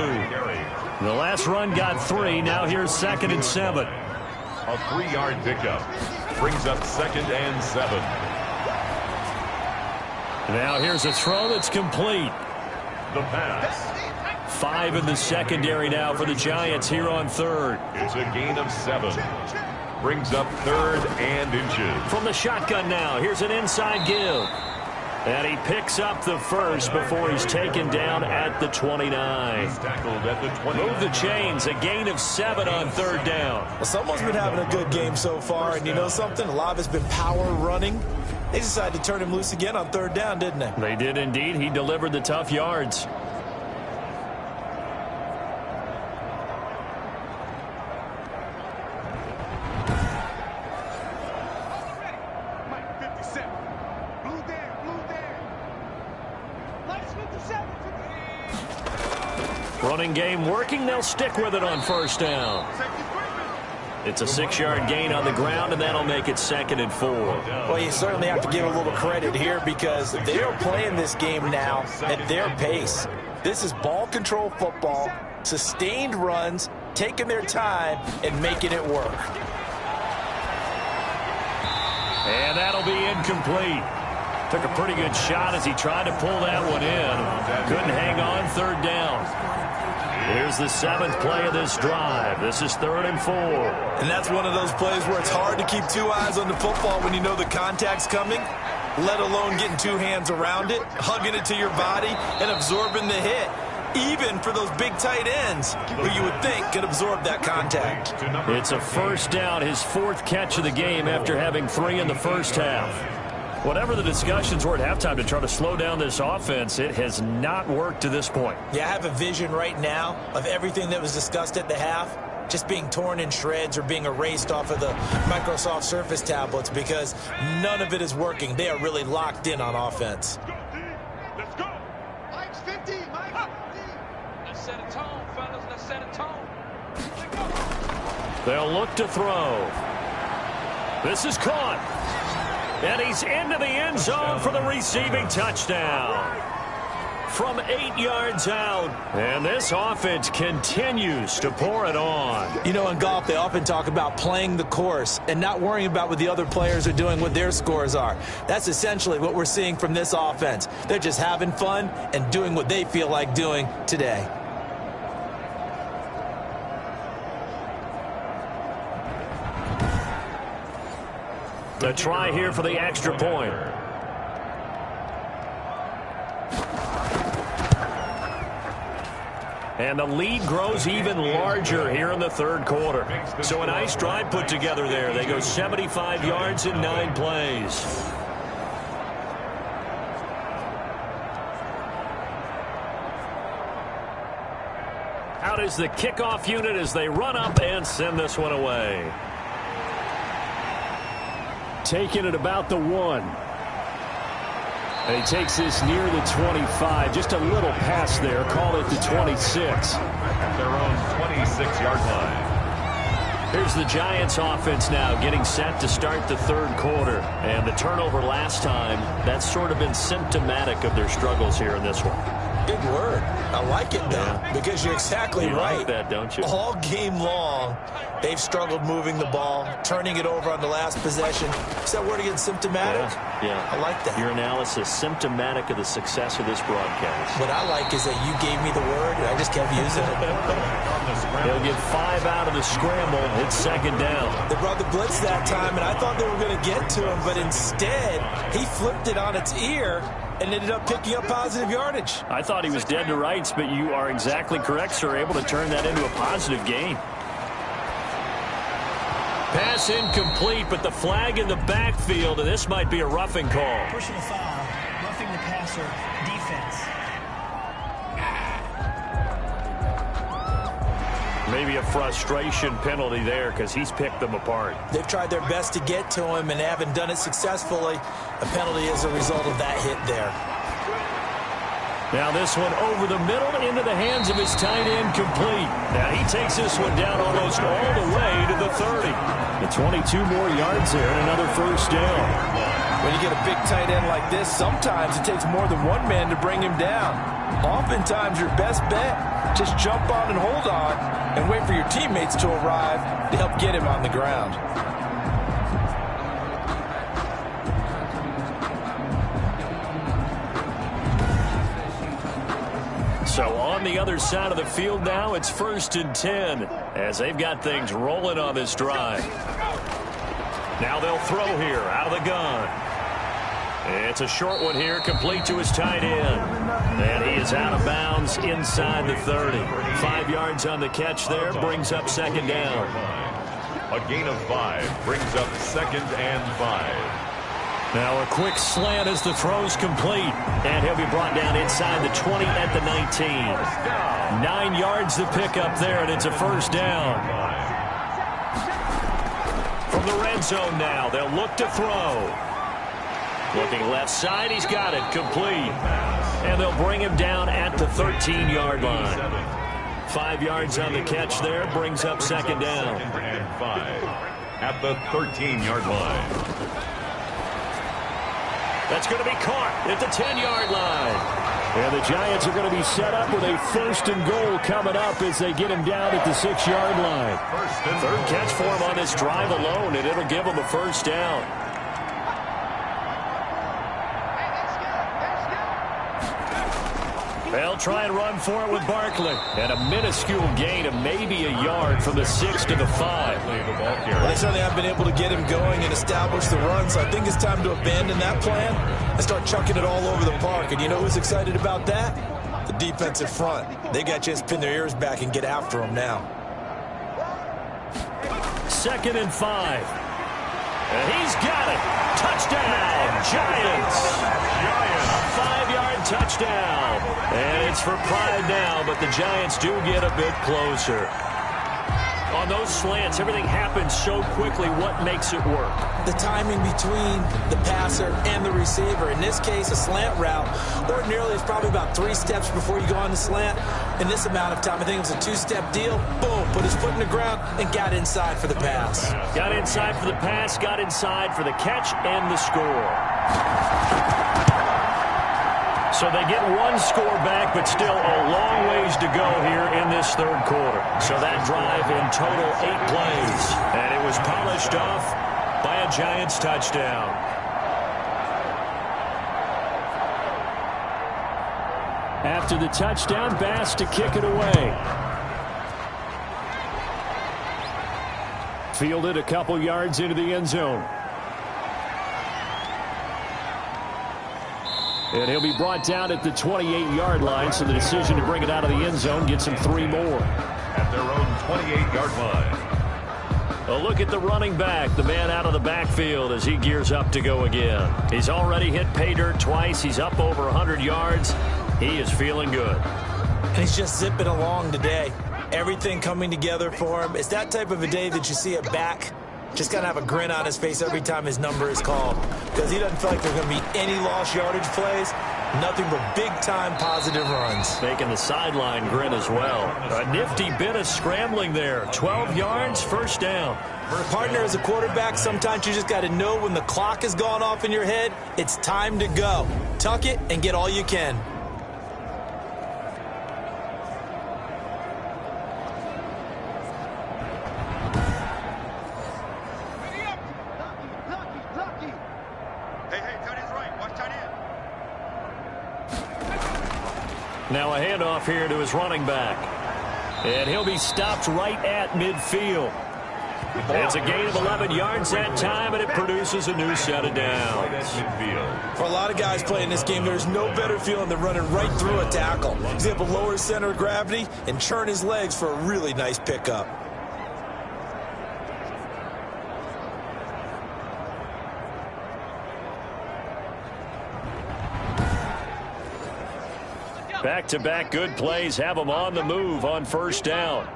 Speaker 2: The last run got 3. Now here's 2nd and 7.
Speaker 1: A 3-yard pickup brings up 2nd and 7.
Speaker 2: Now here's a throw that's complete.
Speaker 1: The pass.
Speaker 2: 5 in the secondary now for the Giants here on 3rd.
Speaker 1: It's a gain of 7. Brings up 3rd and inches.
Speaker 2: From the shotgun now, here's an inside give. And he picks up the first before he's taken down at the 29.
Speaker 1: He's tackled at the 29.
Speaker 2: Move the chains, a gain of 7 on 3rd down.
Speaker 3: Well, someone's been having a good game so far, and you know something? A lot of it's been power running. They decided to turn him loose again on 3rd down, didn't they?
Speaker 2: They did indeed. He delivered the tough yards. Running game working. They'll stick with it on first down. It's a 6-yard gain on the ground, and that'll make it 2nd and 4.
Speaker 3: Well, you certainly have to give a little credit here because they're playing this game now at their pace. This is ball control football, sustained runs, taking their time, and making it work.
Speaker 2: And that'll be incomplete. Took a pretty good shot as he tried to pull that one in. Couldn't hang on, 3rd down. Here's the 7th play of this drive. This is 3rd and 4.
Speaker 3: And that's one of those plays where it's hard to keep 2 eyes on the football when you know the contact's coming, let alone getting 2 hands around it, hugging it to your body, and absorbing the hit. Even for those big tight ends who you would think could absorb that contact.
Speaker 2: It's a 1st down, his 4th catch of the game after having 3 in the first half. Whatever the discussions were at halftime to try to slow down this offense, it has not worked to this point.
Speaker 3: Yeah, I have a vision right now of everything that was discussed at the half just being torn in shreds or being erased off of the Microsoft Surface tablets because none of it is working. They are really locked in on offense.
Speaker 5: Let's go. Mike's 50. Mike's 50. Let's set a tone, fellas. Let's set a tone.
Speaker 2: They'll look to throw. This is caught. And he's into the end zone for the receiving touchdown. From 8 yards out. And this offense continues to pour it on.
Speaker 3: You know, in golf, they often talk about playing the course and not worrying about what the other players are doing, what their scores are. That's essentially what we're seeing from this offense. They're just having fun and doing what they feel like doing today.
Speaker 2: A try here for the extra point. And the lead grows even larger here in the 3rd quarter. So a nice drive put together there. They go 75 yards in 9 plays. Out is the kickoff unit as they run up and send this one away. Taking it about the 1. And he takes this near the 25. Just a little pass there. Call it the 26.
Speaker 1: At their own 26-yard line.
Speaker 2: Here's the Giants offense now getting set to start the 3rd quarter. And the turnover last time, that's sort of been symptomatic of their struggles here in this one.
Speaker 3: Big word. I like it, though, because you're exactly right.
Speaker 2: You like that, don't you?
Speaker 3: All game long, they've struggled moving the ball, turning it over on the last possession. Is that word again, symptomatic?
Speaker 2: Yeah.
Speaker 3: I like that.
Speaker 2: Your analysis, symptomatic of the success of this broadcast.
Speaker 3: What I like is that you gave me the word, and I just kept using it.
Speaker 2: They'll get 5 out of the scramble. It's 2nd down.
Speaker 3: They brought the blitz that time, and I thought they were going to get to him, but instead, he flipped it on its ear and ended up picking up positive yardage.
Speaker 2: I thought he was dead to rights, but you are exactly correct, sir. Able to turn that into a positive gain. Pass incomplete, but the flag in the backfield, and this might be a roughing call.
Speaker 6: Personal foul, roughing the passer, defense.
Speaker 2: Maybe a frustration penalty there because he's picked them apart.
Speaker 3: They've tried their best to get to him and haven't done it successfully. A penalty as a result of that hit there.
Speaker 2: Now this one over the middle into the hands of his tight end complete. Now he takes this one down almost all the way to the 30. The 22 more yards there and another 1st down.
Speaker 3: When you get a big tight end like this, sometimes it takes more than one man to bring him down. Oftentimes your best bet, just jump on and hold on and wait for your teammates to arrive to help get him on the ground.
Speaker 2: So on the other side of the field now, it's 1st and 10 as they've got things rolling on this drive. Now they'll throw here out of the gun. It's a short one here, complete to his tight end. And he is out of bounds inside the 30. 5 yards on the catch there, brings up 2nd down.
Speaker 1: A gain of 5 brings up 2nd and 5.
Speaker 2: Now a quick slant as the throw's complete. And he'll be brought down inside the 20 at the 19. 9 yards to pick up there, and it's a 1st down. From the red zone now, they'll look to throw. Looking left side, he's got it, complete. And they'll bring him down at the 13-yard line. 5 yards on the catch there. Brings up second down.
Speaker 1: Second and 5 at the 13-yard line.
Speaker 2: That's going to be caught at the 10-yard line. And the Giants are going to be set up with a 1st and goal coming up as they get him down at the 6-yard line. Third catch for him on this drive alone, and it'll give him a 1st down. They'll try and run for it with Barkley. And a minuscule gain of maybe a yard from the 6 to the 5.
Speaker 3: Well, they certainly have been able to get him going and establish the run, so I think it's time to abandon that plan and start chucking it all over the park. And you know who's excited about that? The defensive front. They got a chance to pin their ears back and get after him now.
Speaker 2: 2nd and 5. And he's got it. Touchdown, Giants. 5-yard touchdown. And it's for pride now, but the Giants do get a bit closer. On those slants, everything happens so quickly. What makes it work?
Speaker 3: The timing between the passer and the receiver. In this case, a slant route. Ordinarily, it's probably about 3 steps before you go on the slant. In this amount of time, I think it was a 2-step deal. Boom, put his foot in the ground and got inside for the pass.
Speaker 2: Got inside for the pass, got inside for the catch and the score. So they get 1 score back, but still a long ways to go here in this 3rd quarter. So that drive in total 8 plays. And it was polished off by a Giants touchdown. After the touchdown, Bass to kick it away. Fielded a couple yards into the end zone. And he'll be brought down at the 28-yard line, so the decision to bring it out of the end zone gets him 3 more.
Speaker 1: At their own 28-yard line.
Speaker 2: A look at the running back, the man out of the backfield as he gears up to go again. He's already hit pay dirt twice. He's up over 100 yards. He is feeling good.
Speaker 3: And he's just zipping along today. Everything coming together for him. It's that type of a day that you see a back just got to have a grin on his face every time his number is called, because he doesn't feel like there's going to be any lost yardage plays. Nothing but big-time positive runs.
Speaker 2: Making the sideline grin as well. A nifty bit of scrambling there. 12 yards, 1st down.
Speaker 3: Partner, as a quarterback, sometimes you just got to know when the clock has gone off in your head, it's time to go. Tuck it and get all you can.
Speaker 2: Now a handoff here to his running back. And he'll be stopped right at midfield. It's a gain of 11 yards that time, and it produces a new set of downs.
Speaker 3: For a lot of guys playing this game, there's no better feeling than running right through a tackle. He's able to lower his center of gravity and churn his legs for a really nice pickup.
Speaker 2: Back-to-back good plays have him on the move on 1st down.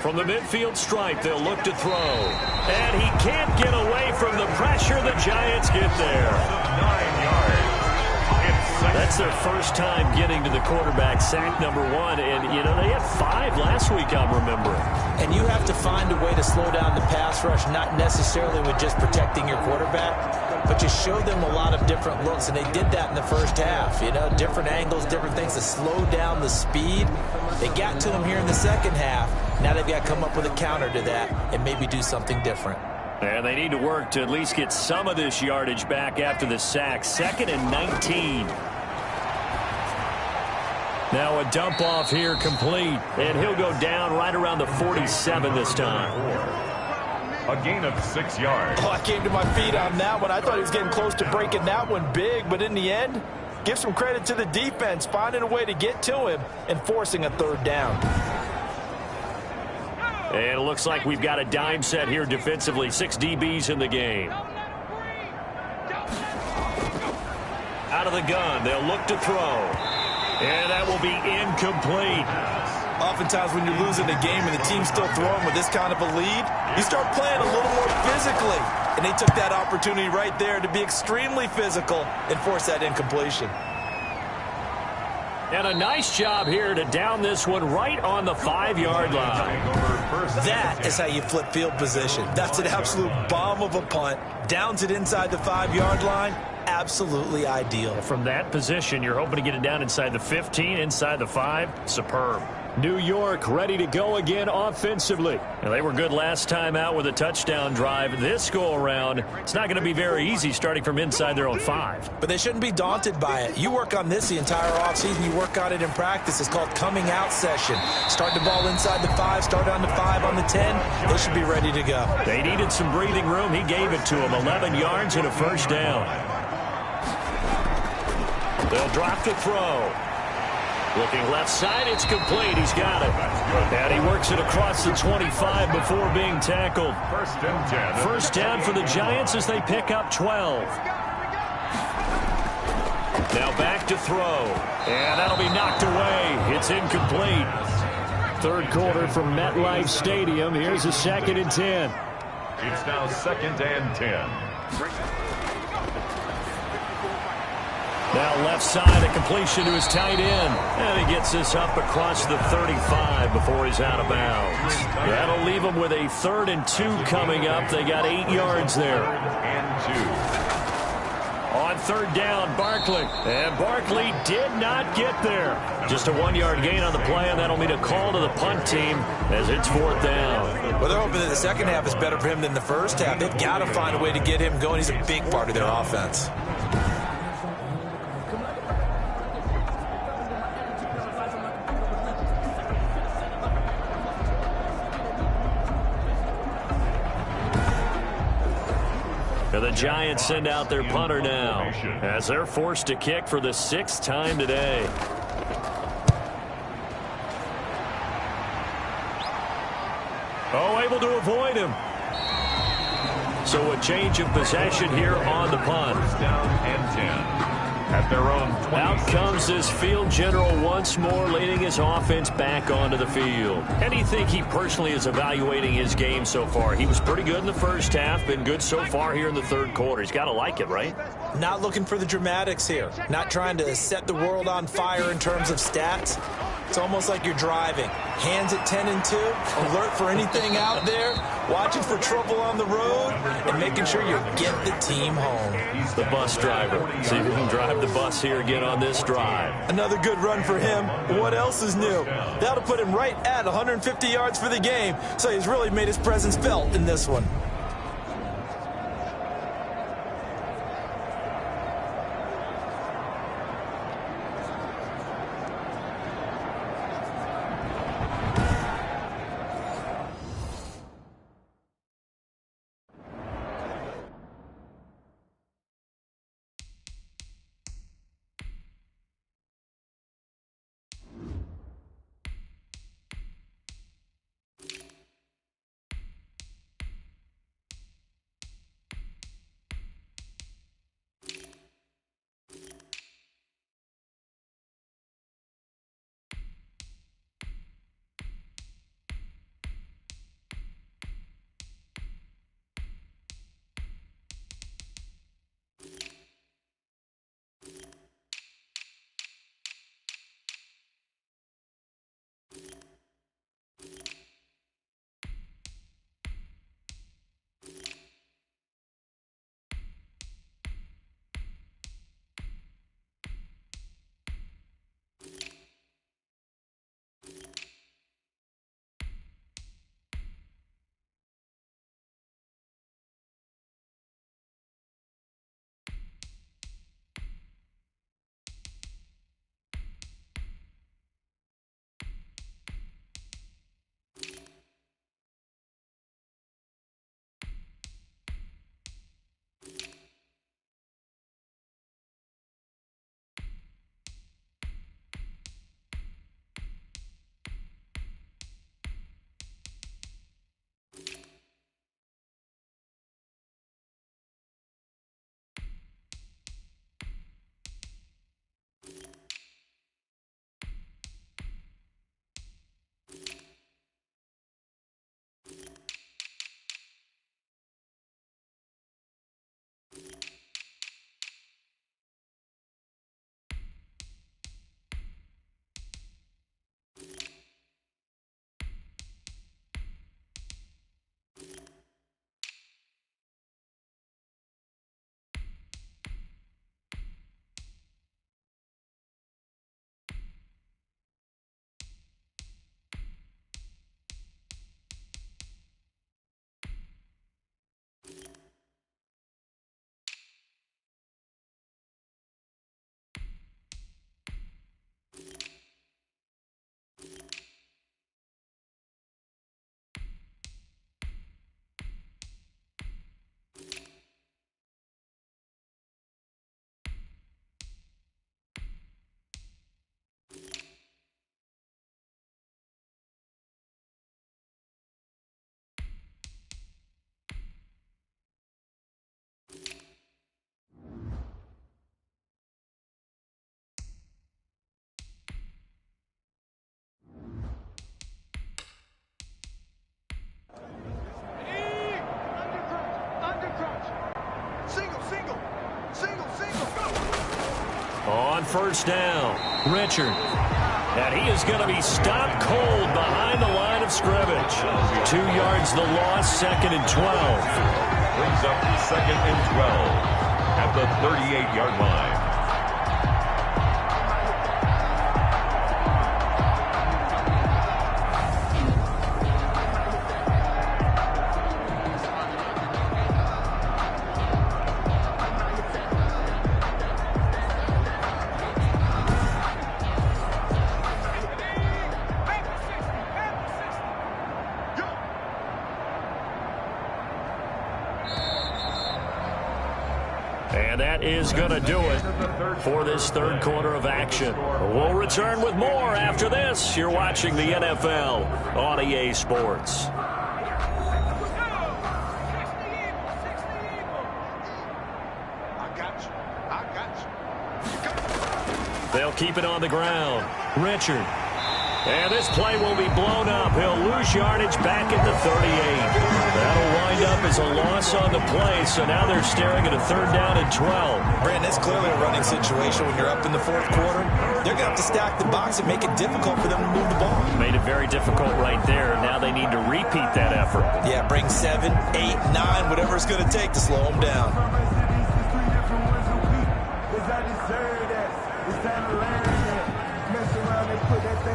Speaker 2: From the midfield stripe, they'll look to throw. And he can't get away from the pressure. The Giants get there.
Speaker 1: 9 yards.
Speaker 2: That's their first time getting to the quarterback, sack number 1. And, you know, they had 5 last week, I'm remembering.
Speaker 3: And you have to find a way to slow down the pass rush, not necessarily with just protecting your quarterback, but you show them a lot of different looks, and they did that in the first half. You know, different angles, different things to slow down the speed. They got to him here in the second half. Now they've got to come up with a counter to that and maybe do something different.
Speaker 2: And they need to work to at least get some of this yardage back after the sack. 2nd and 19. Now a dump off here complete. And he'll go down right around the 47 this time.
Speaker 1: A gain of 6 yards.
Speaker 3: Oh, I came to my feet on that one. I thought he was getting close to breaking that one big, but in the end, give some credit to the defense, finding a way to get to him and forcing a 3rd down.
Speaker 2: And it looks like we've got a dime set here defensively. 6 DBs in the game. Out of the gun, they'll look to throw. And that will be incomplete.
Speaker 3: Oftentimes when you're losing a game and the team's still throwing with this kind of a lead, you start playing a little more physically. And they took that opportunity right there to be extremely physical and force that incompletion.
Speaker 2: And a nice job here to down this one right on the 5-yard line.
Speaker 3: That is how you flip field position. That's an absolute bomb of a punt. Downs it inside the 5-yard line. Absolutely ideal.
Speaker 2: From that position, you're hoping to get it down inside the 15, inside the 5. Superb. New York ready to go again offensively. Now, they were good last time out with a touchdown drive. This go-around, it's not going to be very easy starting from inside their own 5.
Speaker 3: But they shouldn't be daunted by it. You work on this the entire offseason. You work on it in practice. It's called coming out session. Start the ball inside the 5, start on the 5, on the 10. They should be ready to go.
Speaker 2: They needed some breathing room. He gave it to them. 11 yards and a first down. They'll drop to throw. Looking left side, it's complete. He's got it. And he works it across the 25 before being tackled. First down for the Giants as they pick up 12. Now back to throw. And that'll be knocked away. It's incomplete. Third quarter from MetLife Stadium. Here's a 2nd and 10.
Speaker 1: It's now 2nd and 10.
Speaker 2: Now left side, a completion to his tight end. And he gets this up across the 35 before he's out of bounds. That'll leave him with a 3rd and 2 coming up. They got 8 yards there. On 3rd down, Barkley. And Barkley did not get there. Just a 1-yard gain on the play, and that'll mean a call to the punt team as it's 4th down.
Speaker 3: Well, they're hoping that the second half is better for him than the first half. They've got to find a way to get him going. He's a big part of their offense.
Speaker 2: The Giants send out their punter now as they're forced to kick for the 6th time today. Oh, able to avoid him. So a change of possession here on the punt.
Speaker 1: Down and 10. At their own 20.
Speaker 2: Out comes this field general once more, leading his offense back onto the field. And do you think he personally is evaluating his game so far? He was pretty good in the first half, been good so far here in the 3rd quarter. He's got to like it, right?
Speaker 3: Not looking for the dramatics here. Not trying to set the world on fire in terms of stats. It's almost like you're driving. Hands at 10 and 2, alert for anything out there, watching for trouble on the road, and making sure you get the team home.
Speaker 2: He's the bus driver. See if he can drive the bus here again on this drive.
Speaker 3: Another good run for him. What else is new? That'll put him right at 150 yards for the game, so he's really made his presence felt in this one.
Speaker 2: on first down. Richard. And he is going to be stopped cold behind the line of scrimmage. 2 yards the loss, 2nd and 12.
Speaker 1: Brings up 2nd and 12 at the 38-yard line.
Speaker 2: And that is going to do it for this third quarter of action. We'll return with more after this. You're watching the NFL on EA Sports. They'll keep it on the ground. Richard. And this play will be blown up. He'll lose yardage back at the 38. That'll wind up as a loss on the play, so now they're staring at a 3rd down and 12.
Speaker 3: Brandon, it's clearly a running situation when you're up in the 4th quarter. They're going to have to stack the box and make it difficult for them to move the ball.
Speaker 2: Made it very difficult right there. Now they need to repeat that effort.
Speaker 3: Yeah, bring 7, 8, 9, whatever it's going to take to slow them down.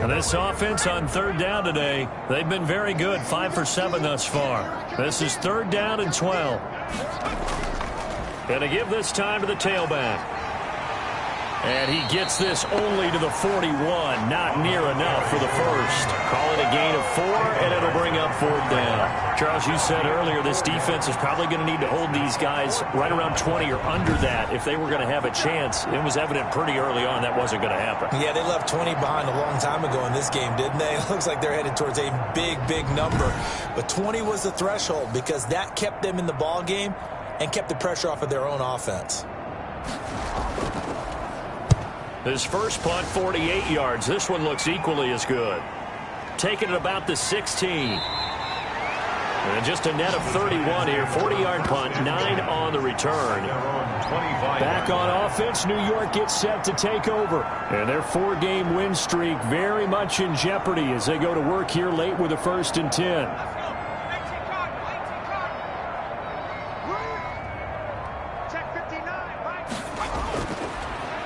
Speaker 2: And this offense on 3rd down today, they've been very good, 5 for 7 thus far. This is 3rd down and 12. Going to give this time to the tailback. And he gets this only to the 41, not near enough for the first. Call it a gain of 4, and it'll bring up 4th down. Charles, you said earlier this defense is probably going to need to hold these guys right around 20 or under that if they were going to have a chance. It was evident pretty early on that wasn't going to happen.
Speaker 3: Yeah, they left 20 behind a long time ago in this game, didn't they? It looks like they're headed towards a big, big number. But 20 was the threshold because that kept them in the ball game and kept the pressure off of their own offense.
Speaker 2: His first punt, 48 yards. This one looks equally as good. Taking it about the 16. And just a net of 31 here. 40-yard punt, 9 on the return. Back on offense, New York gets set to take over. And their 4-game win streak very much in jeopardy as they go to work here late with a 1st and 10.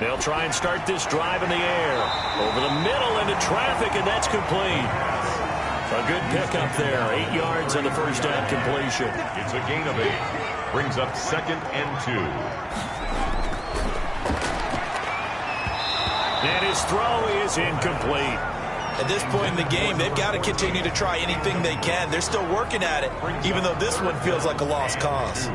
Speaker 2: They'll try and start this drive in the air. Over the middle into traffic, and that's complete. A good pickup there. 8 yards on the first down completion.
Speaker 1: It's a gain of 8. Brings up 2nd and 2.
Speaker 2: And his throw is incomplete.
Speaker 3: At this point in the game, they've got to continue to try anything they can. They're still working at it, even though this one feels like a lost cause.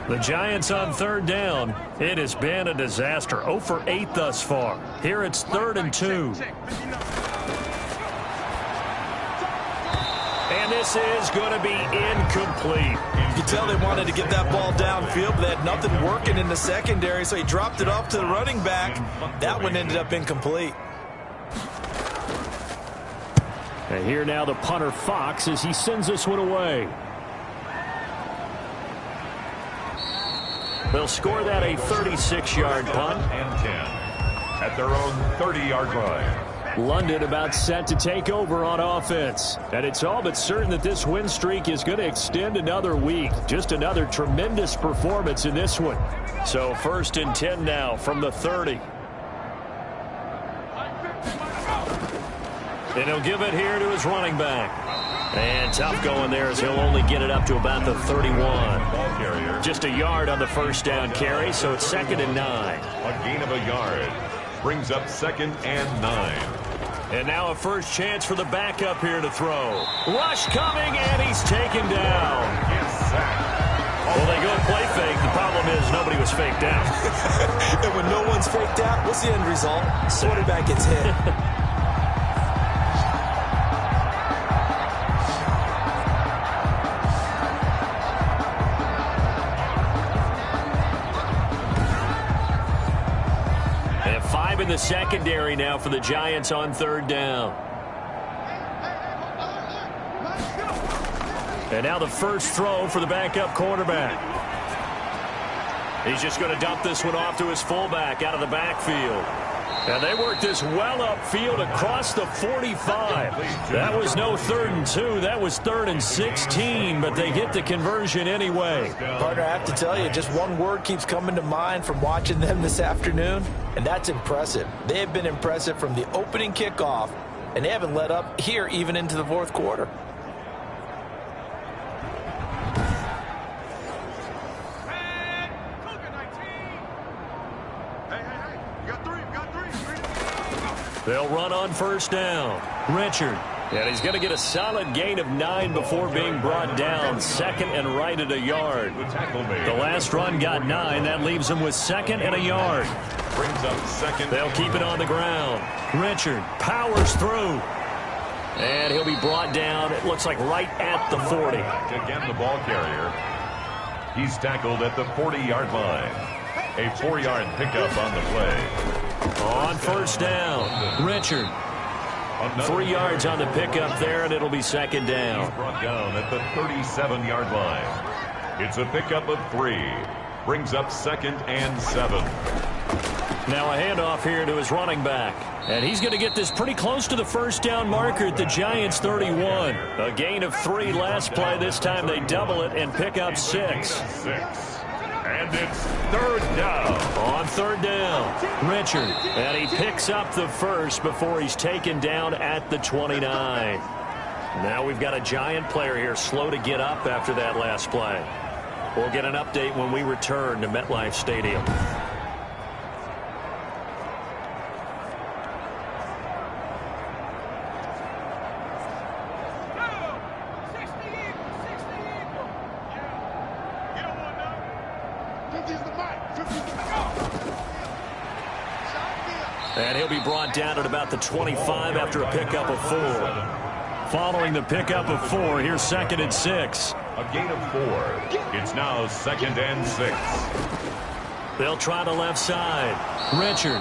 Speaker 2: The Giants on 3rd down. It has been a disaster. 0 for 8 thus far. Here it's 3rd and 2. And this is going to be incomplete.
Speaker 3: You can tell they wanted to get that ball downfield, but they had nothing working in the secondary, so he dropped it off to the running back. That one ended up incomplete.
Speaker 2: And here now the punter Fox as he sends this one away. They'll score that a 36-yard punt.
Speaker 1: And 10 at their own 30-yard line.
Speaker 2: London about set to take over on offense. And it's all but certain that this win streak is going to extend another week. Just another tremendous performance in this one. So 1st and 10 now from the 30. And he'll give it here to his running back. And tough going there as he'll only get it up to about the 31. Just a yard on the first down carry, so it's 2nd and 9.
Speaker 1: A gain of a yard. Brings up 2nd and 9.
Speaker 2: And now a first chance for the backup here to throw. Rush coming, and he's taken down. Well, they go play fake. The problem is nobody was faked out.
Speaker 3: And when no one's faked out, what's the end result? Quarterback gets hit.
Speaker 2: In the secondary now for the Giants on 3rd down. And now the first throw for the backup quarterback. He's just going to dump this one off to his fullback out of the backfield. And they worked this well upfield across the 45. That was no 3rd and 2. That was 3rd and 16, but they get the conversion anyway.
Speaker 3: Partner, I have to tell you, just one word keeps coming to mind from watching them this afternoon, and that's impressive. They have been impressive from the opening kickoff, and they haven't let up here even into the 4th quarter.
Speaker 2: They'll run on 1st down. Richard. And he's going to get a solid gain of 9 before being brought down. 2nd and right at a yard. The last run got 9. That leaves him with 2nd and a yard.
Speaker 1: Brings up 2nd.
Speaker 2: They'll keep it on the ground. Richard powers through. And he'll be brought down, it looks like right at the 40.
Speaker 1: Again, the ball carrier. He's tackled at the 40-yard line. A 4-yard pickup on the play.
Speaker 2: On 1st down, Richard. 3 yards on the pickup there, and it'll be 2nd down.
Speaker 1: He's brought down at the 37-yard line. It's a pickup of 3. Brings up 2nd and 7.
Speaker 2: Now a handoff here to his running back. And he's going to get this pretty close to the 1st down marker at the Giants' 31. A gain of 3 last play. This time they double it and pick up 6.
Speaker 1: And it's 3rd down.
Speaker 2: On 3rd down, Richard. And he picks up the 1st before he's taken down at the 29. Now we've got a Giant player here slow to get up after that last play. We'll get an update when we return to MetLife Stadium. And he'll be brought down at about the 25 after a pickup of 4. Following the pickup of 4, here's 2nd and 6.
Speaker 1: A gain of 4. It's now 2nd and 6.
Speaker 2: They'll try the left side. Richard.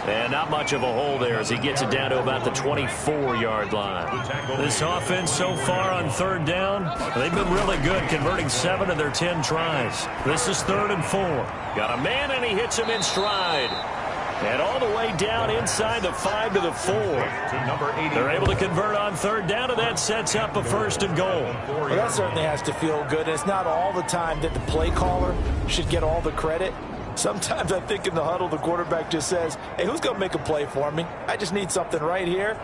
Speaker 2: And not much of a hole there as he gets it down to about the 24-yard line. This offense so far on 3rd down, they've been really good, converting 7 of their 10 tries. This is 3rd and 4. Got a man, and he hits him in stride. And all the way down inside the 5 to the 4. They're able to convert on 3rd down, and that sets up a 1st and goal.
Speaker 3: Well, that certainly has to feel good. And it's not all the time that the play caller should get all the credit. Sometimes I think in the huddle, the quarterback just says, hey, who's going to make a play for me? I just need something right here.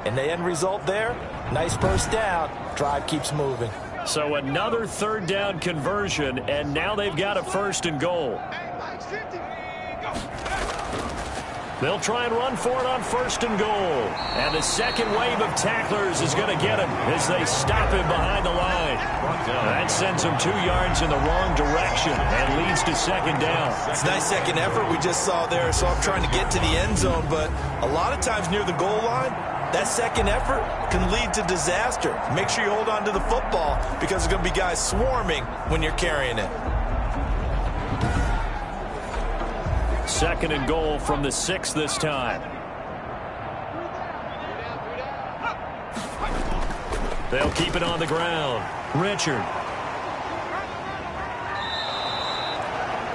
Speaker 3: And the end result there, nice 1st down. Drive keeps moving.
Speaker 2: So another 3rd down conversion, and now they've got a 1st and goal. They'll try and run for it on 1st and goal. And the second wave of tacklers is going to get him as they stop him behind the line. That sends him 2 yards in the wrong direction and leads to 2nd down.
Speaker 3: It's a nice second effort we just saw there. So I'm trying to get to the end zone, but a lot of times near the goal line, that second effort can lead to disaster. Make sure you hold on to the football because there's going to be guys swarming when you're carrying it.
Speaker 2: 2nd and goal from the 6 this time. They'll keep it on the ground. Richard.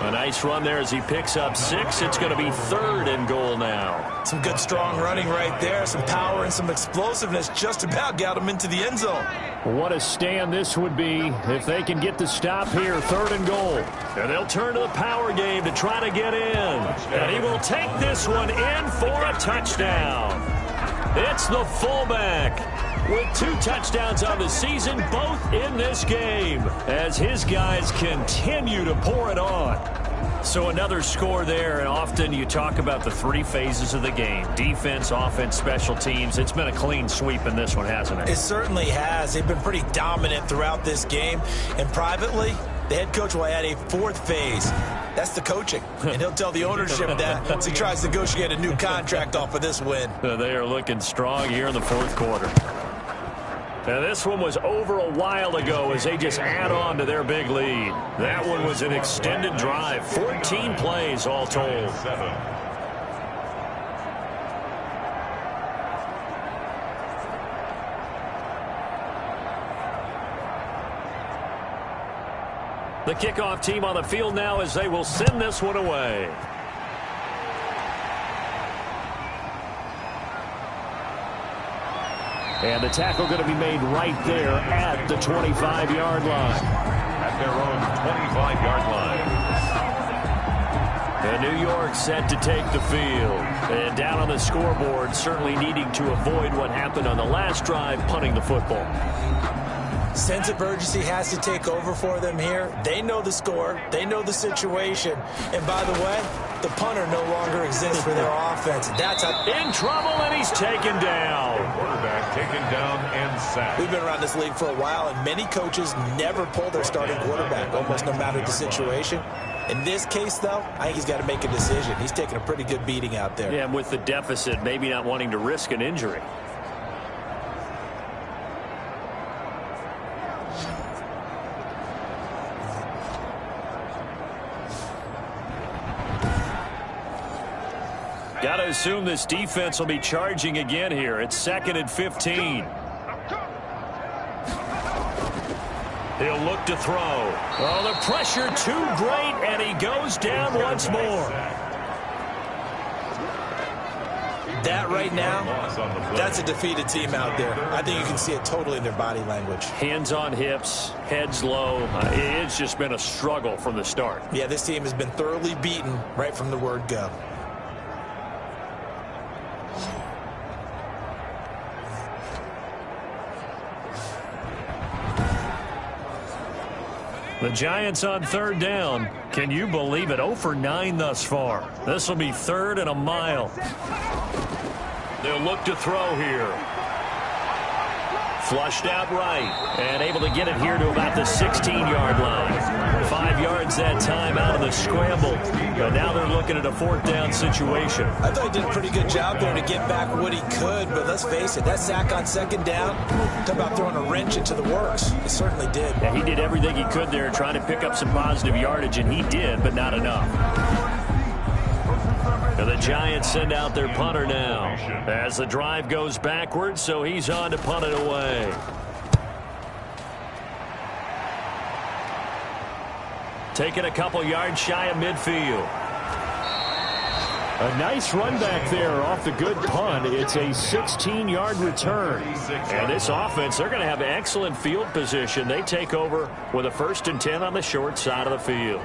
Speaker 2: A nice run there as he picks up 6. It's going to be 3rd and goal now.
Speaker 3: Some good strong running right there. Some power and some explosiveness just about got him into the end zone.
Speaker 2: What a stand this would be if they can get the stop here. 3rd and goal. And they'll turn to the power game to try to get in. And he will take this one in for a touchdown. It's the fullback with 2 touchdowns on the season, both in this game, as his guys continue to pour it on. So another score there, and often you talk about the 3 phases of the game: defense, offense, special teams. It's been a clean sweep in this one, hasn't it?
Speaker 3: It certainly has. They've been pretty dominant throughout this game. And privately, the head coach will add a 4th phase. That's the coaching. And he'll tell the ownership that as he tries to negotiate a new contract off of this win.
Speaker 2: They are looking strong here in the 4th quarter. Now, this one was over a while ago as they just add on to their big lead. That one was an extended drive, 14 plays all told. The kickoff team on the field now as they will send this one away. And the tackle going to be made right there at the 25-yard line.
Speaker 1: At their own 25-yard line.
Speaker 2: And New York set to take the field. And down on the scoreboard, certainly needing to avoid what happened on the last drive, punting the football.
Speaker 3: Sense of urgency has to take over for them here. They know the score. They know the situation. And by the way, the punter no longer exists for their offense. That's
Speaker 2: in trouble, and he's taken down.
Speaker 1: Quarterback taken down and sacked.
Speaker 3: We've been around this league for a while, and many coaches never pull their starting quarterback, almost no matter the situation. In this case, though, I think he's got to make a decision. He's taking a pretty good beating out there.
Speaker 2: Yeah, and with the deficit, maybe not wanting to risk an injury. Got to assume this defense will be charging again here. It's 2nd and 15. He'll look to throw. Oh, the pressure too great, and he goes down once more.
Speaker 3: That right now, that's a defeated team out there. I think you can see it totally in their body language.
Speaker 2: Hands on hips, heads low. It's just been a struggle from the start.
Speaker 3: Yeah, this team has been thoroughly beaten right from the word go.
Speaker 2: The Giants on 3rd down. Can you believe it? 0 for 9 thus far. This will be 3rd and a mile. They'll look to throw here. Flushed out right and able to get it here to about the 16-yard line. 5 yards that time out of the scramble. But now they're looking at a 4th down situation.
Speaker 3: I thought he did a pretty good job there to get back what he could, but let's face it, that sack on 2nd down, talk about throwing a wrench into the works. It certainly did.
Speaker 2: Yeah, he did everything he could there trying to pick up some positive yardage, and he did, but not enough. And the Giants send out their punter now as the drive goes backwards, so he's on to punt it away. Taking a couple yards shy of midfield. A nice run back there off the good punt. It's a 16-yard return. And this offense, they're going to have excellent field position. They take over with a 1st and 10 on the short side of the field.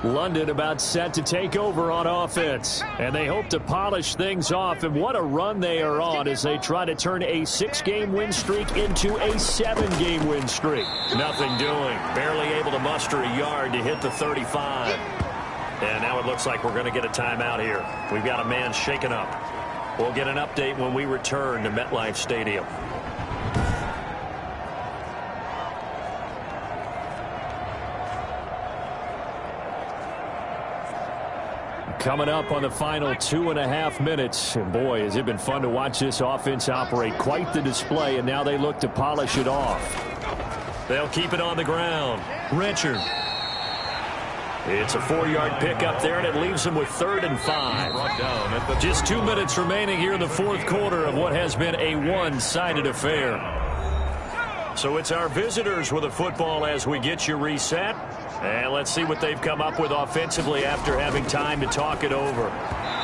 Speaker 2: London about set to take over on offense. And they hope to polish things off. And what a run they are on as they try to turn a 6-game win streak into a 7-game win streak. Nothing doing. Barely able to muster a yard to hit the 35. And now it looks like we're going to get a timeout here. We've got a man shaken up. We'll get an update when we return to MetLife Stadium. Coming up on the final 2.5 minutes. And boy, has it been fun to watch this offense operate. Quite the display, and now they look to polish it off. They'll keep it on the ground. Richard. It's a 4-yard pickup there, and it leaves them with 3rd and 5. Just 2 minutes remaining here in the 4th quarter of what has been a one-sided affair. So it's our visitors with the football as we get you reset. And let's see what they've come up with offensively after having time to talk it over.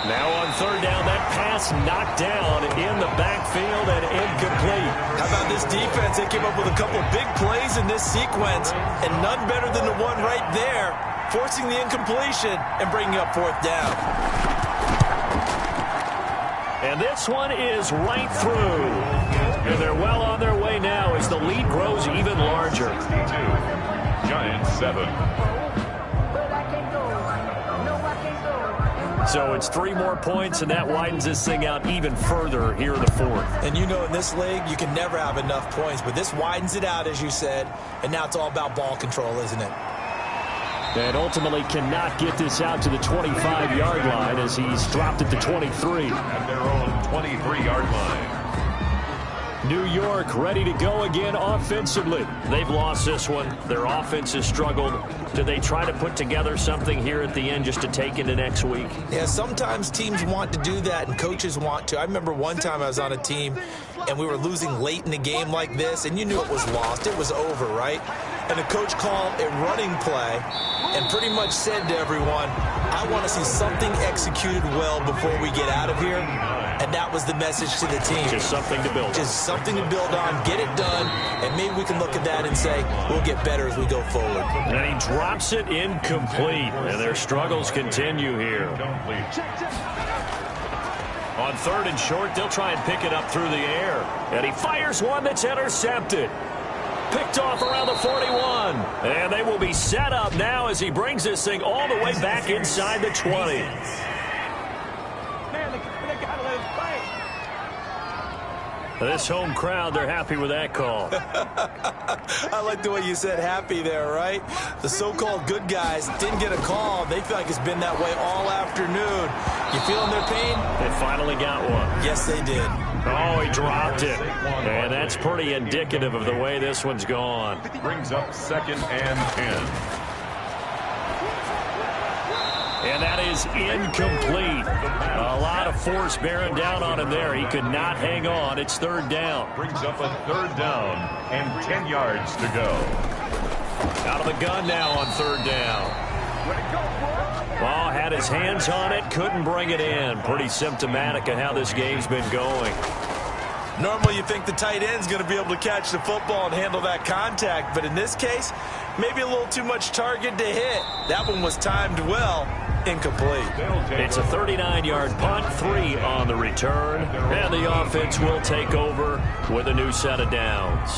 Speaker 2: Now on 3rd down, that pass knocked down in the backfield and incomplete.
Speaker 3: How about this defense? They came up with a couple of big plays in this sequence, and none better than the one right there, forcing the incompletion and bringing up 4th down.
Speaker 2: And this one is right through. And they're well on their way now as the lead grows even larger.
Speaker 1: Giants 7.
Speaker 2: So it's 3 more points, and that widens this thing out even further here in the 4th.
Speaker 3: And you know, in this league, you can never have enough points, but this widens it out, as you said, and now it's all about ball control, isn't it?
Speaker 2: And ultimately cannot get this out to the 25-yard line as he's dropped at the 23.
Speaker 1: At their own 23-yard line.
Speaker 2: New York ready to go again offensively. They've lost this one. Their offense has struggled. Do they try to put together something here at the end just to take into next week?
Speaker 3: Yeah, sometimes teams want to do that and coaches want to. I remember one time I was on a team and we were losing late in the game like this, and you knew it was lost. It was over, right? And the coach called a running play and pretty much said to everyone, I want to see something executed well before we get out of here. And that was the message to the team.
Speaker 2: Just something to build on.
Speaker 3: Just something to build on, get it done, and maybe we can look at that and say, we'll get better as we go forward.
Speaker 2: And he drops it incomplete, and their struggles continue here. On 3rd and short, they'll try and pick it up through the air. And he fires one that's intercepted. Picked off around the 41. And they will be set up now as he brings this thing all the way back inside the 20.
Speaker 5: Man, they got to let us play.
Speaker 2: This home crowd, they're happy with that call.
Speaker 3: I like the way you said happy there, right? The so-called good guys didn't get a call. They feel like it's been that way all afternoon. You feeling their pain?
Speaker 2: They finally got one.
Speaker 3: Yes, they did.
Speaker 2: Oh, he dropped it. And that's pretty indicative of the way this one's gone.
Speaker 1: Brings up 2nd and 10.
Speaker 2: And that is incomplete. A lot of force bearing down on him there. He could not hang on. It's 3rd down.
Speaker 1: Brings up a 3rd down and 10 yards to go.
Speaker 2: Out of the gun now on 3rd down. Oh, had his hands on it, couldn't bring it in. Pretty symptomatic of how this game's been going.
Speaker 3: Normally you think the tight end's going to be able to catch the football and handle that contact, but in this case, maybe a little too much target to hit. That one was timed well. Incomplete.
Speaker 2: It's a 39-yard punt, 3 on the return, and the offense will take over with a new set of downs.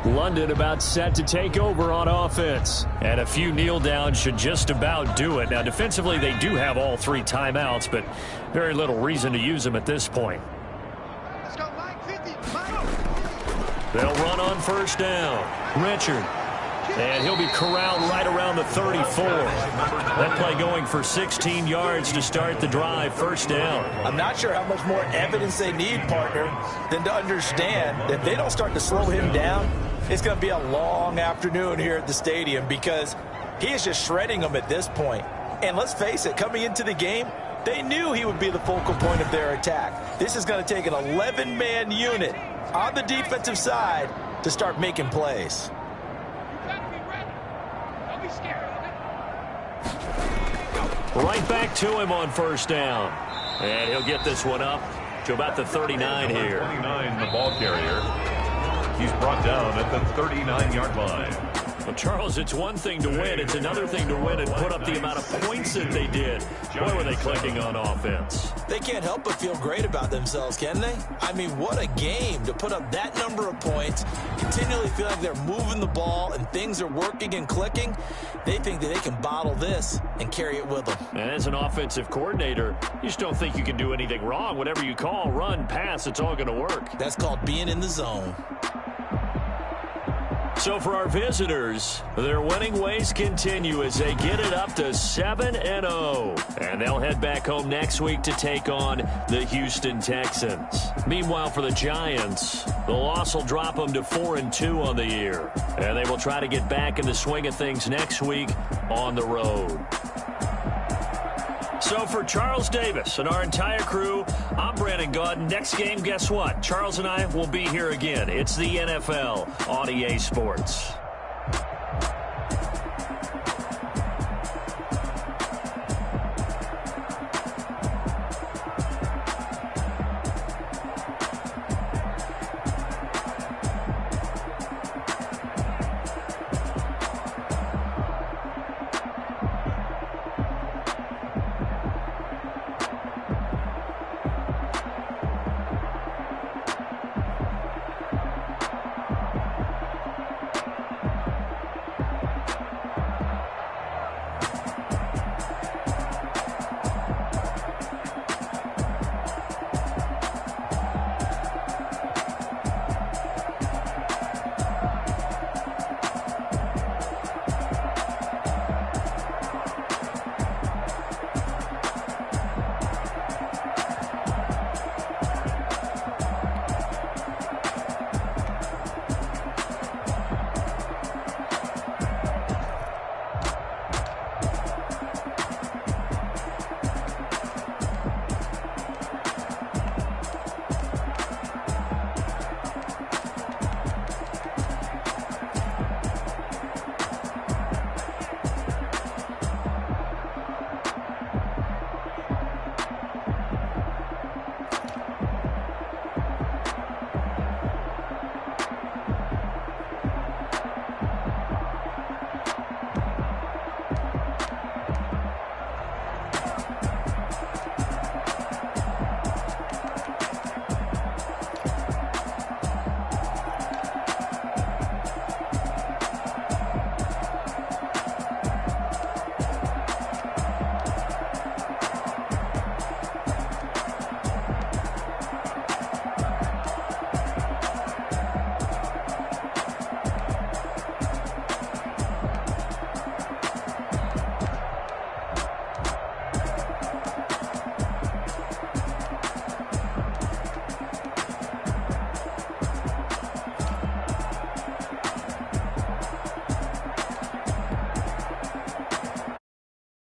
Speaker 2: London about set to take over on offense, and a few kneel downs should just about do it. Now, defensively, they do have all 3 timeouts, but very little reason to use them at this point.
Speaker 5: Let's go, Mike 50.
Speaker 2: They'll run on 1st down. Richard. And he'll be corralled right around the 34. That play going for 16 yards to start the drive. 1st down.
Speaker 3: I'm not sure how much more evidence they need, partner, than to understand that if they don't start to slow him down, it's going to be a long afternoon here at the stadium because he is just shredding them at this point. And let's face it, coming into the game, they knew he would be the focal point of their attack. This is going to take an 11-man unit on the defensive side to start making plays.
Speaker 2: Right back to him on 1st down. And he'll get this one up to about the 39 here.
Speaker 1: 29, the ball carrier. He's brought down at the 39-yard line.
Speaker 2: Well, Charles, it's one thing to win. It's another thing to win and put up the amount of points that they did. Boy, were they clicking on offense.
Speaker 3: They can't help but feel great about themselves, can they? I mean, what a game to put up that number of points, continually feel like they're moving the ball and things are working and clicking. They think that they can bottle this and carry it with them.
Speaker 2: And as an offensive coordinator, you just don't think you can do anything wrong. Whatever you call, run, pass, it's all going to work.
Speaker 3: That's called being in the zone.
Speaker 2: So for our visitors, their winning ways continue as they get it up to 7-0. And they'll head back home next week to take on the Houston Texans. Meanwhile, for the Giants, the loss will drop them to 4-2 on the year. And they will try to get back in the swing of things next week on the road. So for Charles Davis and our entire crew, I'm Brandon Gaudin. Next game, guess what? Charles and I will be here again. It's the NFL on EA Sports.